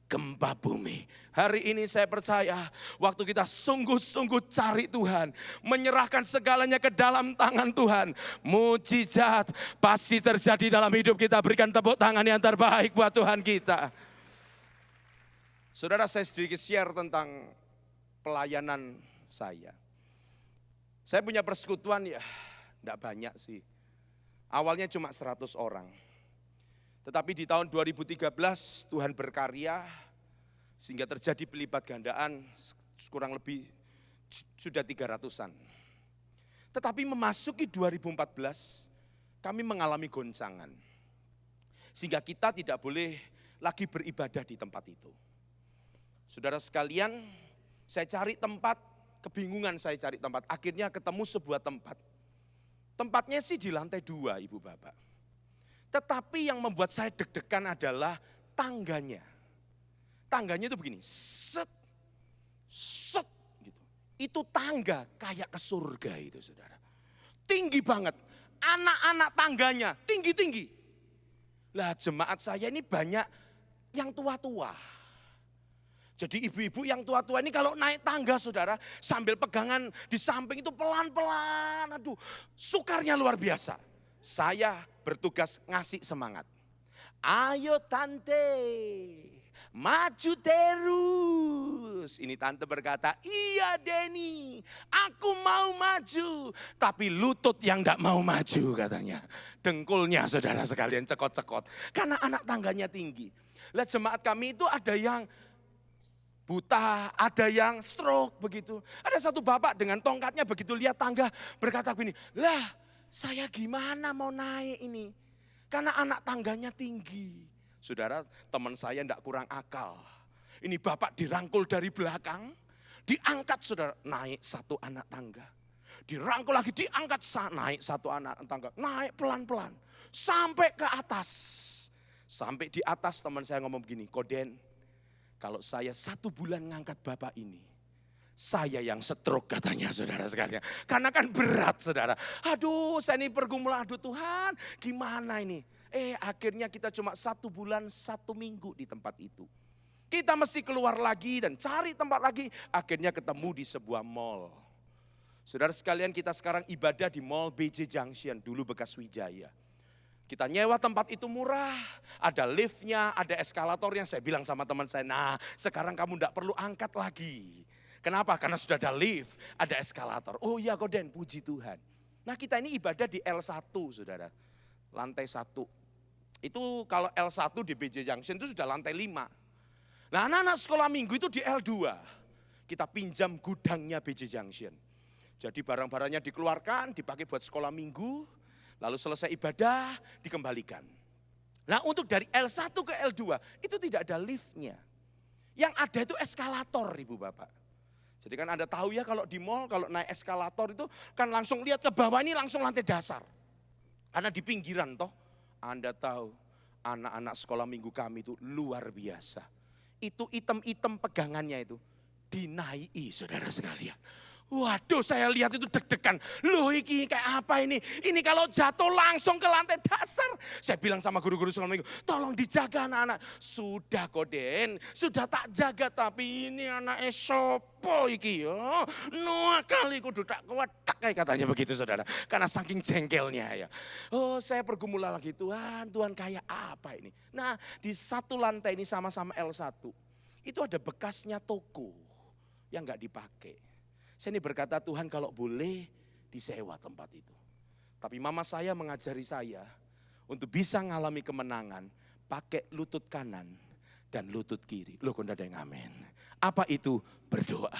gempa bumi. Hari ini saya percaya waktu kita sungguh-sungguh cari Tuhan, menyerahkan segalanya ke dalam tangan Tuhan, mujizat pasti terjadi dalam hidup kita. Berikan tepuk tangan yang terbaik buat Tuhan kita. Saudara, saya sedikit share tentang pelayanan saya. Saya punya persekutuan ya, enggak banyak sih. Awalnya cuma 100 orang. Tetapi di tahun 2013 Tuhan berkarya sehingga terjadi pelipat gandaan kurang lebih sudah 300-an. Tetapi memasuki 2014 kami mengalami goncangan. Sehingga kita tidak boleh lagi beribadah di tempat itu. Saudara sekalian, saya cari tempat, kebingungan saya cari tempat. Akhirnya ketemu sebuah tempat. Tempatnya sih di lantai 2, Ibu Bapak. Tetapi yang membuat saya deg-degan adalah tangganya. Tangganya itu begini, set, set gitu. Itu tangga kayak ke surga itu, saudara. Tinggi banget, anak-anak tangganya tinggi-tinggi. Lah jemaat saya ini banyak yang tua-tua. Jadi ibu-ibu yang tua-tua ini kalau naik tangga, saudara, sambil pegangan di samping itu pelan-pelan. Aduh, sukarnya luar biasa. Saya bertugas ngasih semangat. Ayo tante, maju terus. Ini tante berkata, iya Denny, aku mau maju. Tapi lutut yang gak mau maju katanya. Dengkulnya saudara sekalian cekot-cekot. Karena anak tangganya tinggi. Lah jemaat kami itu ada yang buta, ada yang stroke begitu. Ada satu bapak dengan tongkatnya begitu lihat tangga berkata begini, lah saya gimana mau naik ini. Karena anak tangganya tinggi. Saudara, teman saya tidak kurang akal. Ini bapak dirangkul dari belakang, diangkat saudara, naik satu anak tangga. Dirangkul lagi, diangkat, naik satu anak tangga. Naik pelan-pelan, sampai ke atas. Sampai di atas teman saya ngomong begini, Koden, kalau saya 1 bulan ngangkat bapak ini, saya yang stroke katanya saudara sekalian. Karena kan berat saudara. Aduh saya ini pergumulan, aduh Tuhan gimana ini. Akhirnya kita cuma 1 bulan 1 minggu di tempat itu. Kita mesti keluar lagi dan cari tempat lagi. Akhirnya ketemu di sebuah mall. Saudara sekalian, kita sekarang ibadah di mall BJ Junction, dulu bekas Wijaya. Kita nyewa tempat itu murah, ada liftnya, ada eskalatornya. Saya bilang sama teman saya, nah sekarang kamu tidak perlu angkat lagi. Kenapa? Karena sudah ada lift, ada eskalator. Oh iya Koden, puji Tuhan. Nah kita ini ibadah di L1 saudara, lantai 1. Itu kalau L1 di BJ Junction itu sudah lantai 5. Nah anak-anak sekolah minggu itu di L2. Kita pinjam gudangnya BJ Junction. Jadi barang-barangnya dikeluarkan, dipakai buat sekolah minggu. Lalu selesai ibadah, dikembalikan. Nah untuk dari L1 ke L2 itu tidak ada liftnya. Yang ada itu eskalator Ibu Bapak. Jadi kan Anda tahu ya kalau di mall, kalau naik eskalator itu kan langsung lihat ke bawah ini langsung lantai dasar. Karena di pinggiran toh. Anda tahu anak-anak sekolah minggu kami itu luar biasa. Itu item-item pegangannya itu dinaiki saudara sekalian. Waduh saya lihat itu deg-degan. Loh ini kayak apa ini? Ini kalau jatuh langsung ke lantai dasar. Saya bilang sama guru-guru sekolah minggu, tolong dijaga anak-anak. Sudah Koden, sudah tak jaga tapi ini anak sopo iki ya. Noah kali kudu tak kuat kayak katanya begitu saudara. Karena saking jengkelnya ya. Oh saya bergumul lagi Tuhan kayak apa ini? Nah di satu lantai ini sama-sama L1. Itu ada bekasnya toko yang gak dipakai. Saya ini berkata Tuhan kalau boleh disewa tempat itu. Tapi mama saya mengajari saya untuk bisa mengalami kemenangan pakai lutut kanan dan lutut kiri. Loh kok ada yang amin. Apa itu? Berdoa.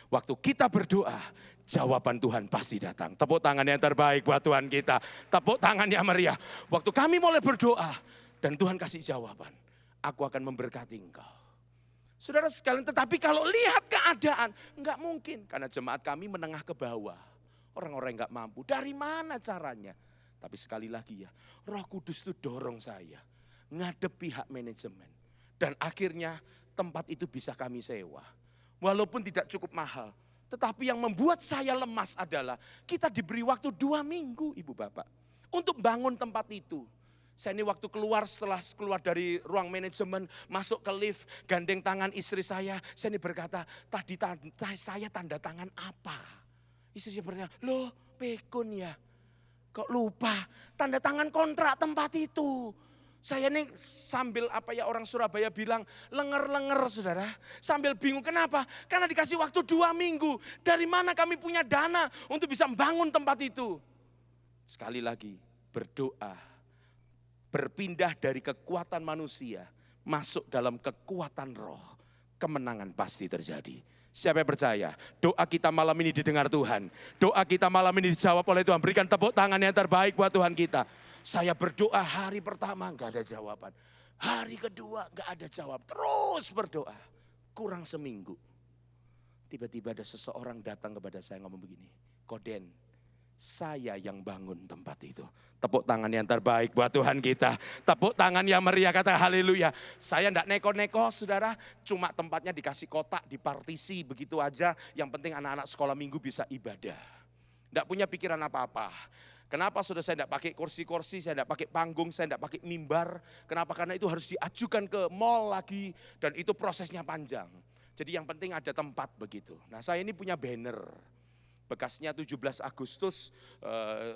Waktu kita berdoa, jawaban Tuhan pasti datang. Tepuk tangan yang terbaik buat Tuhan kita. Tepuk tangan yang meriah. Waktu kami mulai berdoa dan Tuhan kasih jawaban. Aku akan memberkati engkau. Saudara sekalian, tetapi kalau lihat keadaan, enggak mungkin. Karena jemaat kami menengah ke bawah. Orang-orang enggak mampu. Dari mana caranya? Tapi sekali lagi ya, Roh Kudus itu dorong saya. Ngadep pihak manajemen. Dan akhirnya tempat itu bisa kami sewa. Walaupun tidak cukup mahal. Tetapi yang membuat saya lemas adalah kita diberi waktu 2 minggu Ibu Bapak. Untuk bangun tempat itu. Saya ini waktu setelah keluar dari ruang manajemen, masuk ke lift, gandeng tangan istri saya ini berkata, tadi saya tanda tangan apa? Istri saya bertanya, loh Pekun ya, kok lupa tanda tangan kontrak tempat itu. Saya ini sambil orang Surabaya bilang, lenger-lenger saudara. Sambil bingung, kenapa? Karena dikasih waktu 2 minggu, dari mana kami punya dana untuk bisa membangun tempat itu. Sekali lagi, berdoa. Berpindah dari kekuatan manusia, masuk dalam kekuatan roh, kemenangan pasti terjadi. Siapa yang percaya? Doa kita malam ini didengar Tuhan. Doa kita malam ini dijawab oleh Tuhan. Berikan tepuk tangan yang terbaik buat Tuhan kita. Saya berdoa hari pertama enggak ada jawaban. Hari kedua enggak ada jawab. Terus berdoa. Kurang seminggu. Tiba-tiba ada seseorang datang kepada saya ngomong begini. Koden, saya yang bangun tempat itu. Tepuk tangan yang terbaik buat Tuhan kita. Tepuk tangan yang meriah, kata haleluya. Saya enggak neko-neko saudara. Cuma tempatnya dikasih kotak, dipartisi begitu aja. Yang penting anak-anak sekolah minggu bisa ibadah. Enggak punya pikiran apa-apa. Kenapa saudara saya tidak pakai kursi-kursi, saya tidak pakai panggung, saya tidak pakai mimbar. Kenapa? Karena itu harus diajukan ke mall lagi dan itu prosesnya panjang. Jadi yang penting ada tempat begitu. Nah saya ini punya banner. Bekasnya 17 Agustus,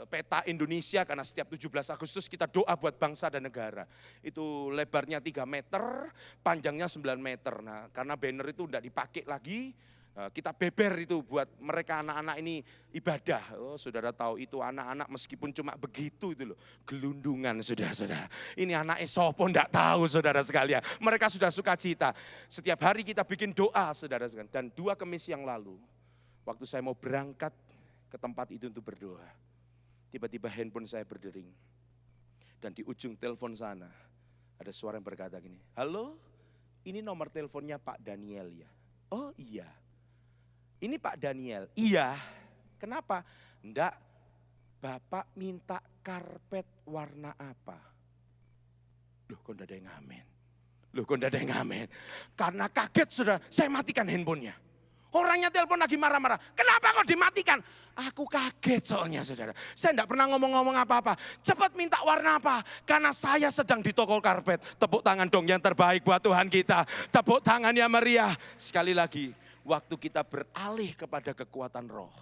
peta Indonesia karena setiap 17 Agustus kita doa buat bangsa dan negara. Itu lebarnya 3 meter, panjangnya 9 meter. Nah karena banner itu tidak dipakai lagi, kita beber itu buat mereka anak-anak ini ibadah. Oh, saudara tahu itu anak-anak meskipun cuma begitu itu loh. Gelundungan saudara-saudara. Ini anak sopo enggak tahu saudara sekalian. Mereka sudah sukacita. Setiap hari kita bikin doa saudara sekalian. Dan 2 Kamis yang lalu, waktu saya mau berangkat ke tempat itu untuk berdoa. Tiba-tiba handphone saya berdering. Dan di ujung telepon sana ada suara yang berkata gini. Halo, ini nomor teleponnya Pak Daniel ya? Oh iya. Ini Pak Daniel, iya. Kenapa? Enggak, Bapak minta karpet warna apa? Loh kok enggak ada yang ngamen? Loh kok enggak ada yang ngamen? Karena kaget sudah, saya matikan handphonenya. Orangnya telepon lagi marah-marah. Kenapa kok dimatikan? Aku kaget soalnya saudara. Saya enggak pernah ngomong-ngomong apa-apa. Cepat minta warna apa? Karena saya sedang di toko karpet. Tepuk tangan dong yang terbaik buat Tuhan kita. Tepuk tangan yang meriah. Sekali lagi. Waktu kita beralih kepada kekuatan roh,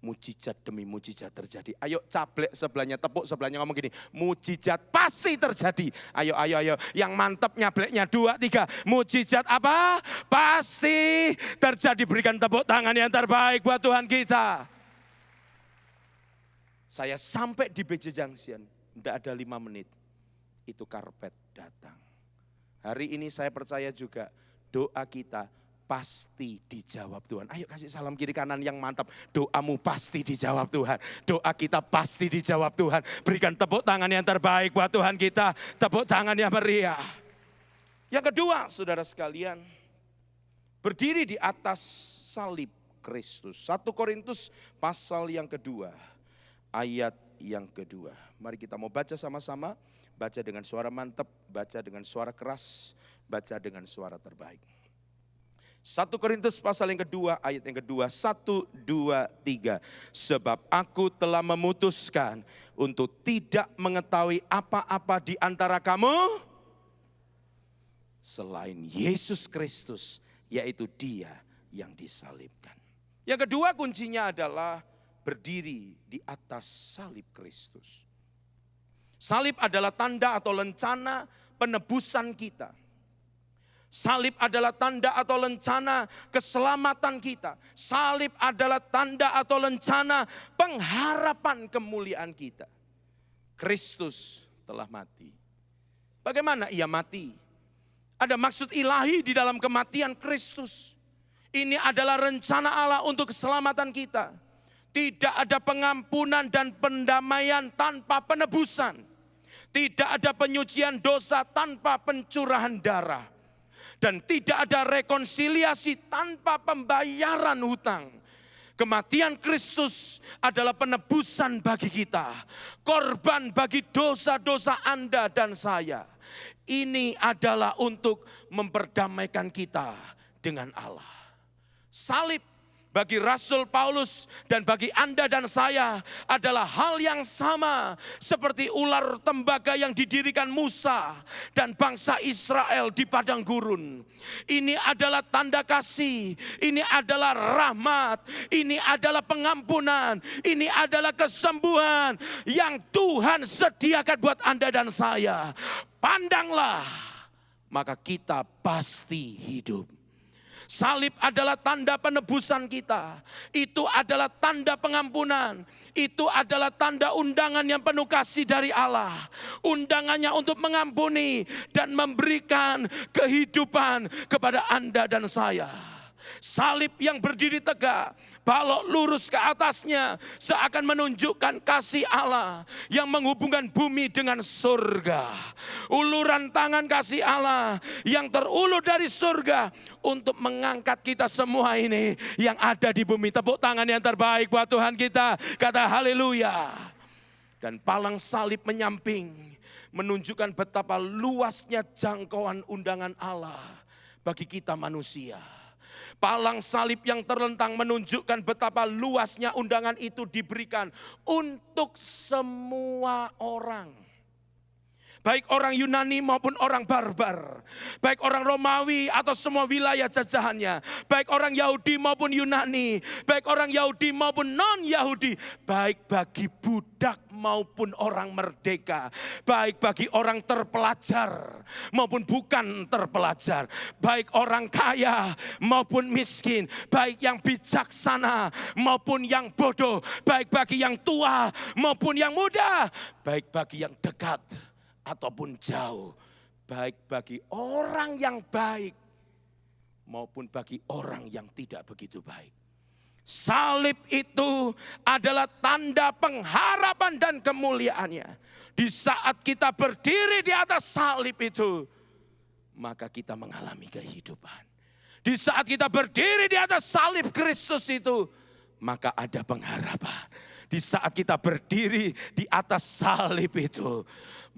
mujizat demi mujizat terjadi. Ayo cablek sebelahnya, tepuk sebelahnya ngomong gini, mujizat pasti terjadi. Ayo. Yang mantap nyableknya 2, 3. Mujizat apa? Pasti terjadi. Berikan tepuk tangan yang terbaik buat Tuhan kita. Saya sampai di BJ Junction, tidak ada 5 menit. Itu karpet datang. Hari ini saya percaya juga doa kita pasti dijawab Tuhan. Ayo kasih salam kiri kanan yang mantap. Doamu pasti dijawab Tuhan. Doa kita pasti dijawab Tuhan. Berikan tepuk tangan yang terbaik buat Tuhan kita. Tepuk tangan yang meriah. Yang kedua saudara sekalian. Berdiri di atas salib Kristus. 1 Korintus pasal yang kedua. Ayat yang kedua. Mari kita mau baca sama-sama. Baca dengan suara mantap. Baca dengan suara keras. Baca dengan suara terbaik. 1 Korintus pasal yang kedua, ayat yang kedua, 1, 2, 3. Sebab aku telah memutuskan untuk tidak mengetahui apa-apa di antara kamu selain Yesus Kristus, yaitu Dia yang disalibkan. Yang kedua kuncinya adalah berdiri di atas salib Kristus. Salib adalah tanda atau lencana penebusan kita. Salib adalah tanda atau lencana keselamatan kita. Salib adalah tanda atau lencana pengharapan kemuliaan kita. Kristus telah mati. Bagaimana ia mati? Ada maksud ilahi di dalam kematian Kristus. Ini adalah rencana Allah untuk keselamatan kita. Tidak ada pengampunan dan pendamaian tanpa penebusan. Tidak ada penyucian dosa tanpa pencurahan darah. Dan tidak ada rekonsiliasi tanpa pembayaran hutang. Kematian Kristus adalah penebusan bagi kita. Korban bagi dosa-dosa Anda dan saya. Ini adalah untuk memperdamaikan kita dengan Allah. Salib bagi Rasul Paulus dan bagi Anda dan saya adalah hal yang sama seperti ular tembaga yang didirikan Musa dan bangsa Israel di padang gurun. Ini adalah tanda kasih, ini adalah rahmat, ini adalah pengampunan, ini adalah kesembuhan yang Tuhan sediakan buat Anda dan saya. Pandanglah, maka kita pasti hidup. Salib adalah tanda penebusan kita. Itu adalah tanda pengampunan. Itu adalah tanda undangan yang penuh kasih dari Allah. Undangannya untuk mengampuni dan memberikan kehidupan kepada Anda dan saya. Salib yang berdiri tegak, balok lurus ke atasnya seakan menunjukkan kasih Allah yang menghubungkan bumi dengan surga. Uluran tangan kasih Allah yang terulur dari surga untuk mengangkat kita semua ini yang ada di bumi. Tepuk tangan yang terbaik buat Tuhan kita. Kata haleluya. Dan palang salib menyamping menunjukkan betapa luasnya jangkauan undangan Allah bagi kita manusia. Palang salib yang terlentang menunjukkan betapa luasnya undangan itu diberikan untuk semua orang. Baik orang Yunani maupun orang barbar. Baik orang Romawi atau semua wilayah jajahannya. Baik orang Yahudi maupun Yunani. Baik orang Yahudi maupun non-Yahudi. Baik bagi budak maupun orang merdeka. Baik bagi orang terpelajar maupun bukan terpelajar. Baik orang kaya maupun miskin. Baik yang bijaksana maupun yang bodoh. Baik bagi yang tua maupun yang muda. Baik bagi yang dekat ataupun jauh, baik bagi orang yang baik maupun bagi orang yang tidak begitu baik. Salib itu adalah tanda pengharapan dan kemuliaannya. Di saat kita berdiri di atas salib itu, maka kita mengalami kehidupan. Di saat kita berdiri di atas salib Kristus itu, maka ada pengharapan. Di saat kita berdiri di atas salib itu,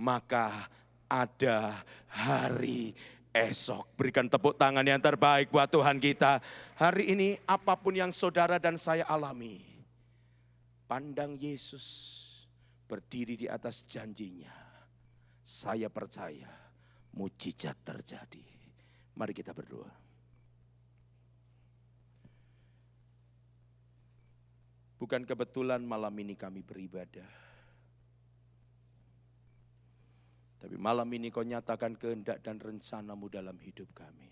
maka ada hari esok. Berikan tepuk tangan yang terbaik buat Tuhan kita. Hari ini apapun yang saudara dan saya alami, pandang Yesus berdiri di atas janjinya. Saya percaya mujizat terjadi. Mari kita berdoa. Bukan kebetulan malam ini kami beribadah. Tapi malam ini kau nyatakan kehendak dan rencanamu dalam hidup kami.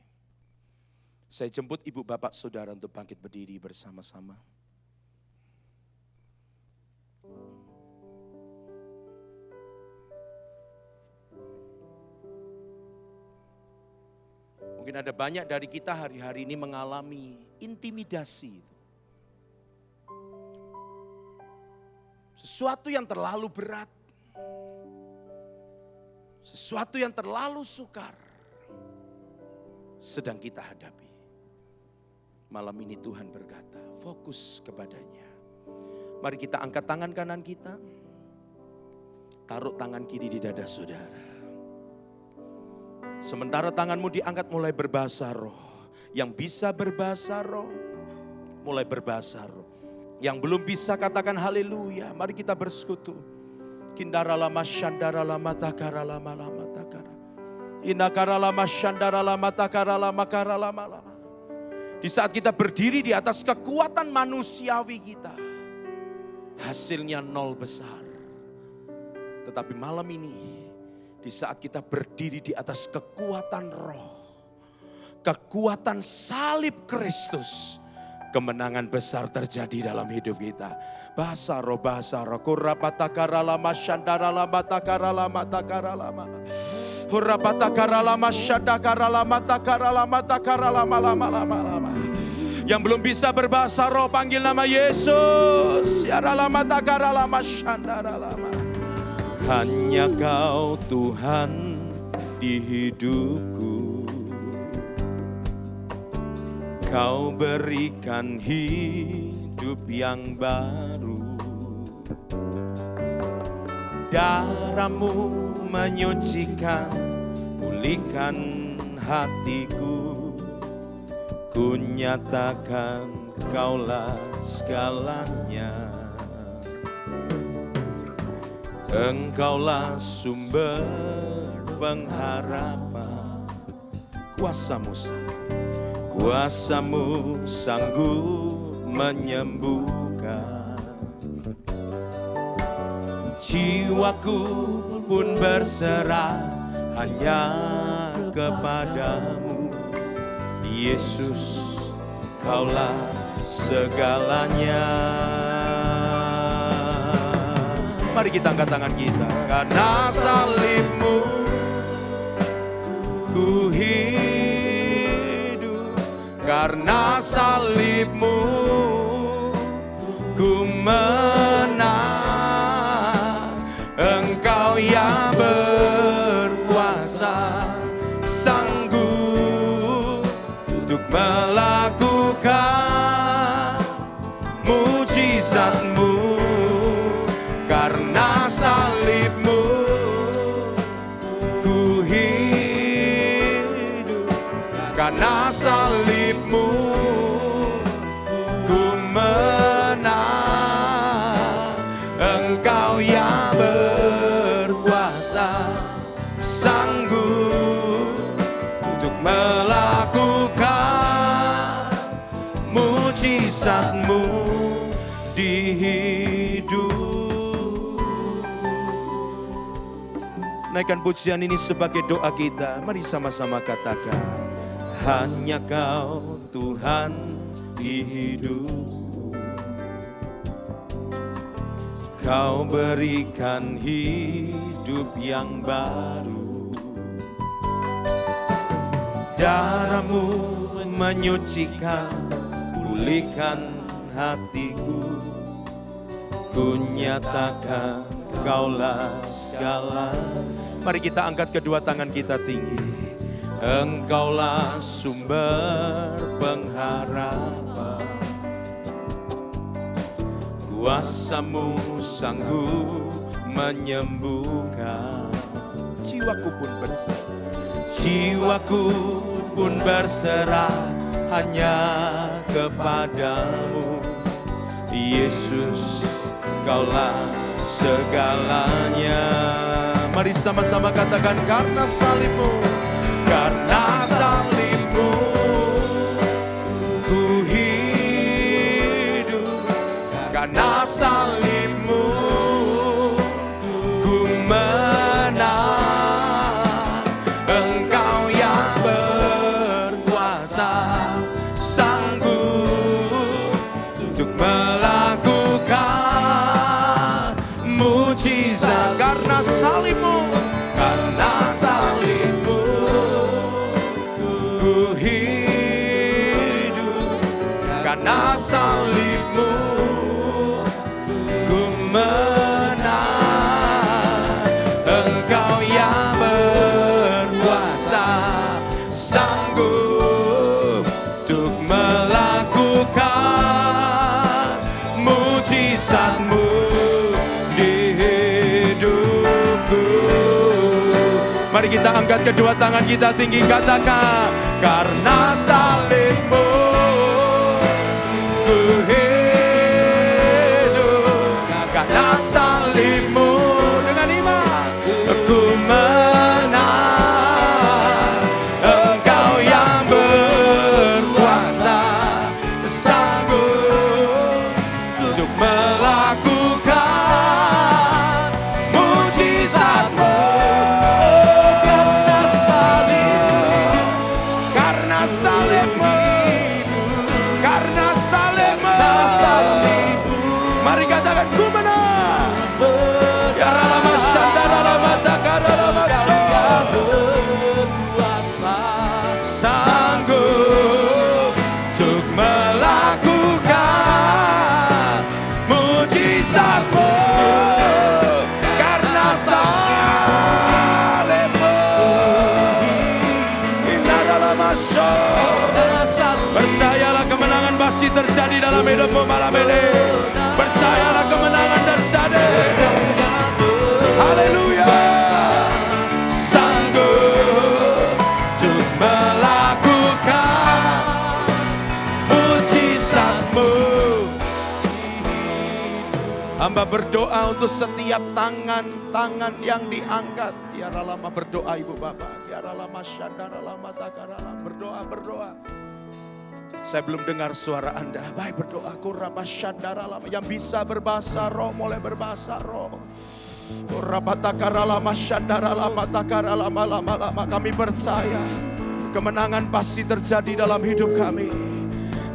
Saya jemput ibu bapak saudara untuk bangkit berdiri bersama-sama. Mungkin ada banyak dari kita hari-hari ini mengalami intimidasi. Sesuatu yang terlalu berat. Sesuatu yang terlalu sukar. Sedang kita hadapi. Malam ini Tuhan berkata, fokus kepadanya. Mari kita angkat tangan kanan kita. Taruh tangan kiri di dada saudara. Sementara tanganmu diangkat mulai berbahasa roh. Yang bisa berbahasa roh, mulai berbahasa roh. Yang belum bisa katakan haleluya, mari kita bersekutu. Kindara lama shandara lama takara lama lama takara. Inakara lama shandara lama takara lama kara lama lama. Di saat kita berdiri di atas kekuatan manusiawi kita, hasilnya nol besar. Tetapi malam ini, di saat kita berdiri di atas kekuatan roh, kekuatan salib Kristus, kemenangan besar terjadi dalam hidup kita. Bahasa roh, kurrapatakara lama shandara lama takara lama takara lama. Hurrapatakara lama shandakara lama takara lama takara lama lama lama lama. Yang belum bisa berbahasa roh panggil nama Yesus. Yara lama takara lama shandara lama. Hanya Kau Tuhan di hidupku. Kau berikan hidup yang baru. Darah-Mu menyucikan, pulihkan hatiku. Ku nyatakan Kaulah segalanya. Engkaulah sumber pengharapan. Kuasa-Mu sanggup menyembuhkan. Jiwaku pun berserah hanya kepadamu. Yesus, Kaulah segalanya. Mari kita angkat tangan kita. Karena salib-Mu ku hidup, karena salibmu ku menang. Engkau yang berkuasa, sanggup untuk melakukan mujizat-Mu. Karena salibmu ku hidup, karena salibmu ku menang. Engkau yang berkuasa, sanggup untuk melakukan mujizat-Mu di hidup. Naikkan pujian ini sebagai doa kita. Mari sama-sama katakan, hanya Kau Tuhan di hidup. Kau berikan hidup yang baru. Darah-Mu menyucikan, pulihkan hatiku. Ku nyatakan Kaulah segala. Mari kita angkat kedua tangan kita tinggi. Engkaulah sumber pengharapan. Kuasa-Mu sanggup menyembuhkan. Jiwaku pun berserah, jiwaku pun berserah hanya kepadamu. Yesus, Kaulah segalanya. Mari sama-sama katakan, karena salibmu, karena salibmu ku hidup, karena salibmu ku menang. Engkau yang berkuasa, sanggup untuk melakukan mujizat. Karena salibmu, karena salibmu ku hidup, karena salibmu ku menang. Engkau yang berkuasa, sanggup untuk melakukan mujizat-Mu di hidupku. Mari kita angkat kedua tangan kita tinggi, katakan, karena salibmu ku hidup, karena salibmu dengan iman ku menang. Engkau yang berkuasa, sanggup untuk melakukan mujizat-Mu. Karena salibmu, karena salibmu, mari katakan, ku menang. Ya ralama syandara rama takara rama berkuasa, sanggup untuk melakukan mujizat-Mu. Karena salibmu, percayalah kemenangan pasti terjadi dalam hidupmu malam ini. Percayalah kemenangan terjadi. Haleluya. Sanggup untuk melakukan mujizat-Mu. Hamba berdoa untuk setiap tangan-tangan yang diangkat. Tiara lama berdoa Ibu Bapak. Tiara lama syadara lama takara lama. Berdoa. Saya belum dengar suara Anda. Baik, berdoa. Kuraba syadara lama. Yang bisa berbahasa roh, mulai berbahasa roh. Kuraba takara lama syadara lama takara lama. Kami percaya kemenangan pasti terjadi dalam hidup kami.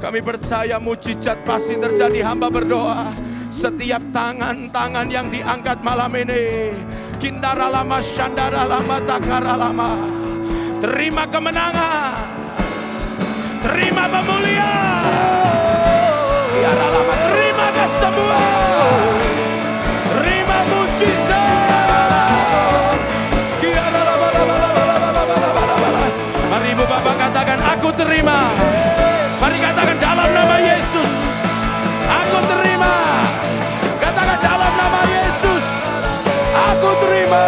Kami percaya mujizat pasti terjadi. Hamba berdoa. Setiap tangan-tangan yang diangkat malam ini, kindara lama, syandara lama, takara lama, terima kemenangan, terima terima. Mari katakan dalam nama Yesus. Aku terima. Katakan dalam nama Yesus. Aku terima.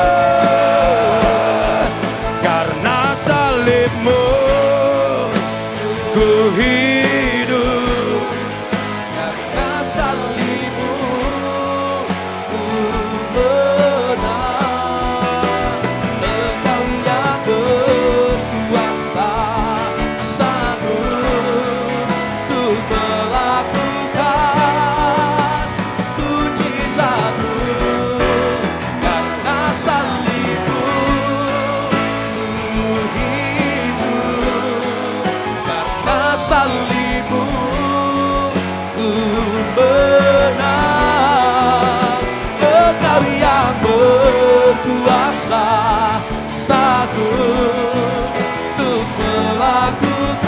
Karena salibmu ku hidup. Karena salibmu ku menang. Engkau yang berkuasa, sanggup untuk melakukan mujizat-Mu. Karena salibmu ku hidup. Karena salibmu ku menang. Engkau yang berkuasa, sanggup untuk melakukan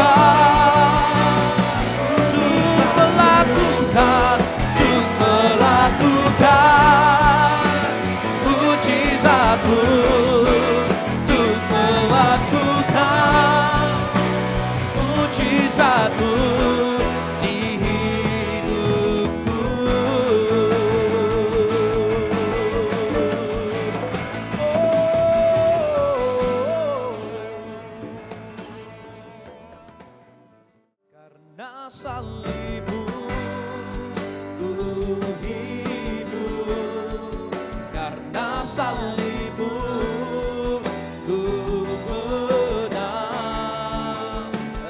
mujizat-Mu, untuk melakukan mujizat-Mu di hidupku. Karena salibmu ku hidup. Karena salibmu ku menang.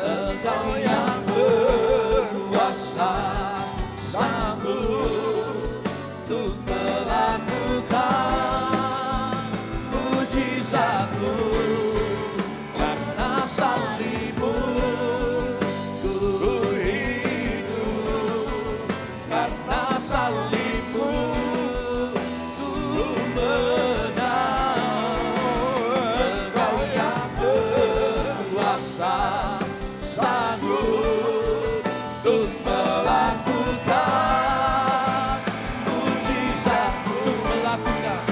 Engkau yang berkuasa, sanggup untuk melakukan mujizat-Mu. Karena salibmu ku hidup. Karena salibmu ku menang. Engkau yang berkuasa, sanggup untuk melakukan mujizat, untuk melakukan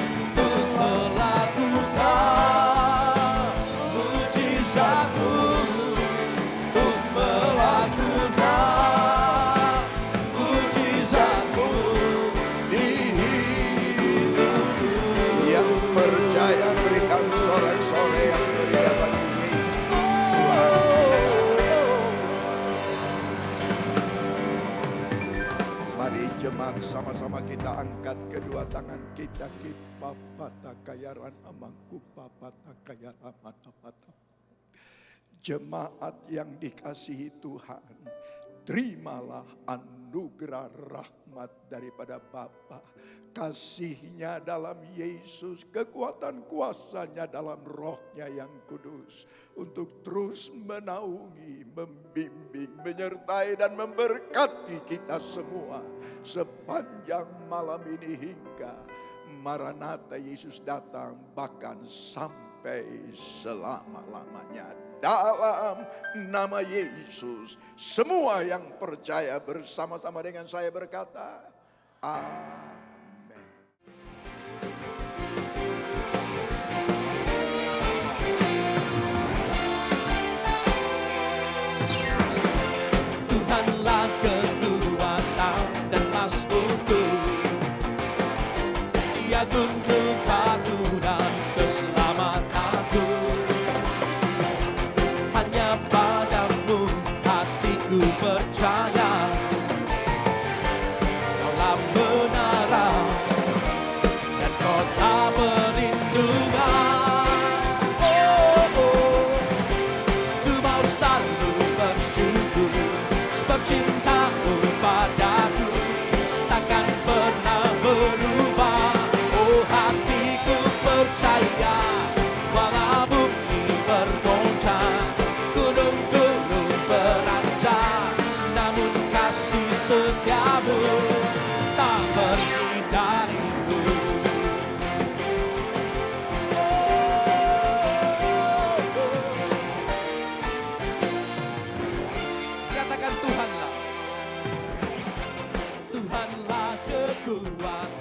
mujizat-Mu, untuk melakukan mujizat-Mu di hidupku. Yang percaya berikan sorak-sorai yang meriah bagi Yesus. Mari jemaat sama-sama kita angkat kedua tangan kita. Kipapata kayaran amangku papata kayaran mata-mata. Jemaat yang dikasihi Tuhan, terimalah anugerah rahmat daripada Bapa, kasih-Nya dalam Yesus, kekuatan kuasa-Nya dalam Roh-Nya yang kudus, untuk terus menaungi, membimbing, menyertai dan memberkati kita semua sepanjang malam ini hingga Maranatha Yesus datang, bahkan sampai selama-lamanya. Dalam nama Yesus, semua yang percaya bersama-sama dengan saya berkata, amin. Tuhanlah kekuatan dan masmurku, Dia gunung batu dan keselamatanku. Hanya padamu hatiku percaya, Kaulah menara dan kota perlindungan. Ku mau selalu bersyukur, sebab cinta-Mu padaku takkan pernah berubah. Oh, hatiku percaya, walau bumi bergoncang, gunung-gunung beranjak, namun kasih setia-Mu tak pergi dariku. Katakan Tuhanlah, Tuhanlah kekuatan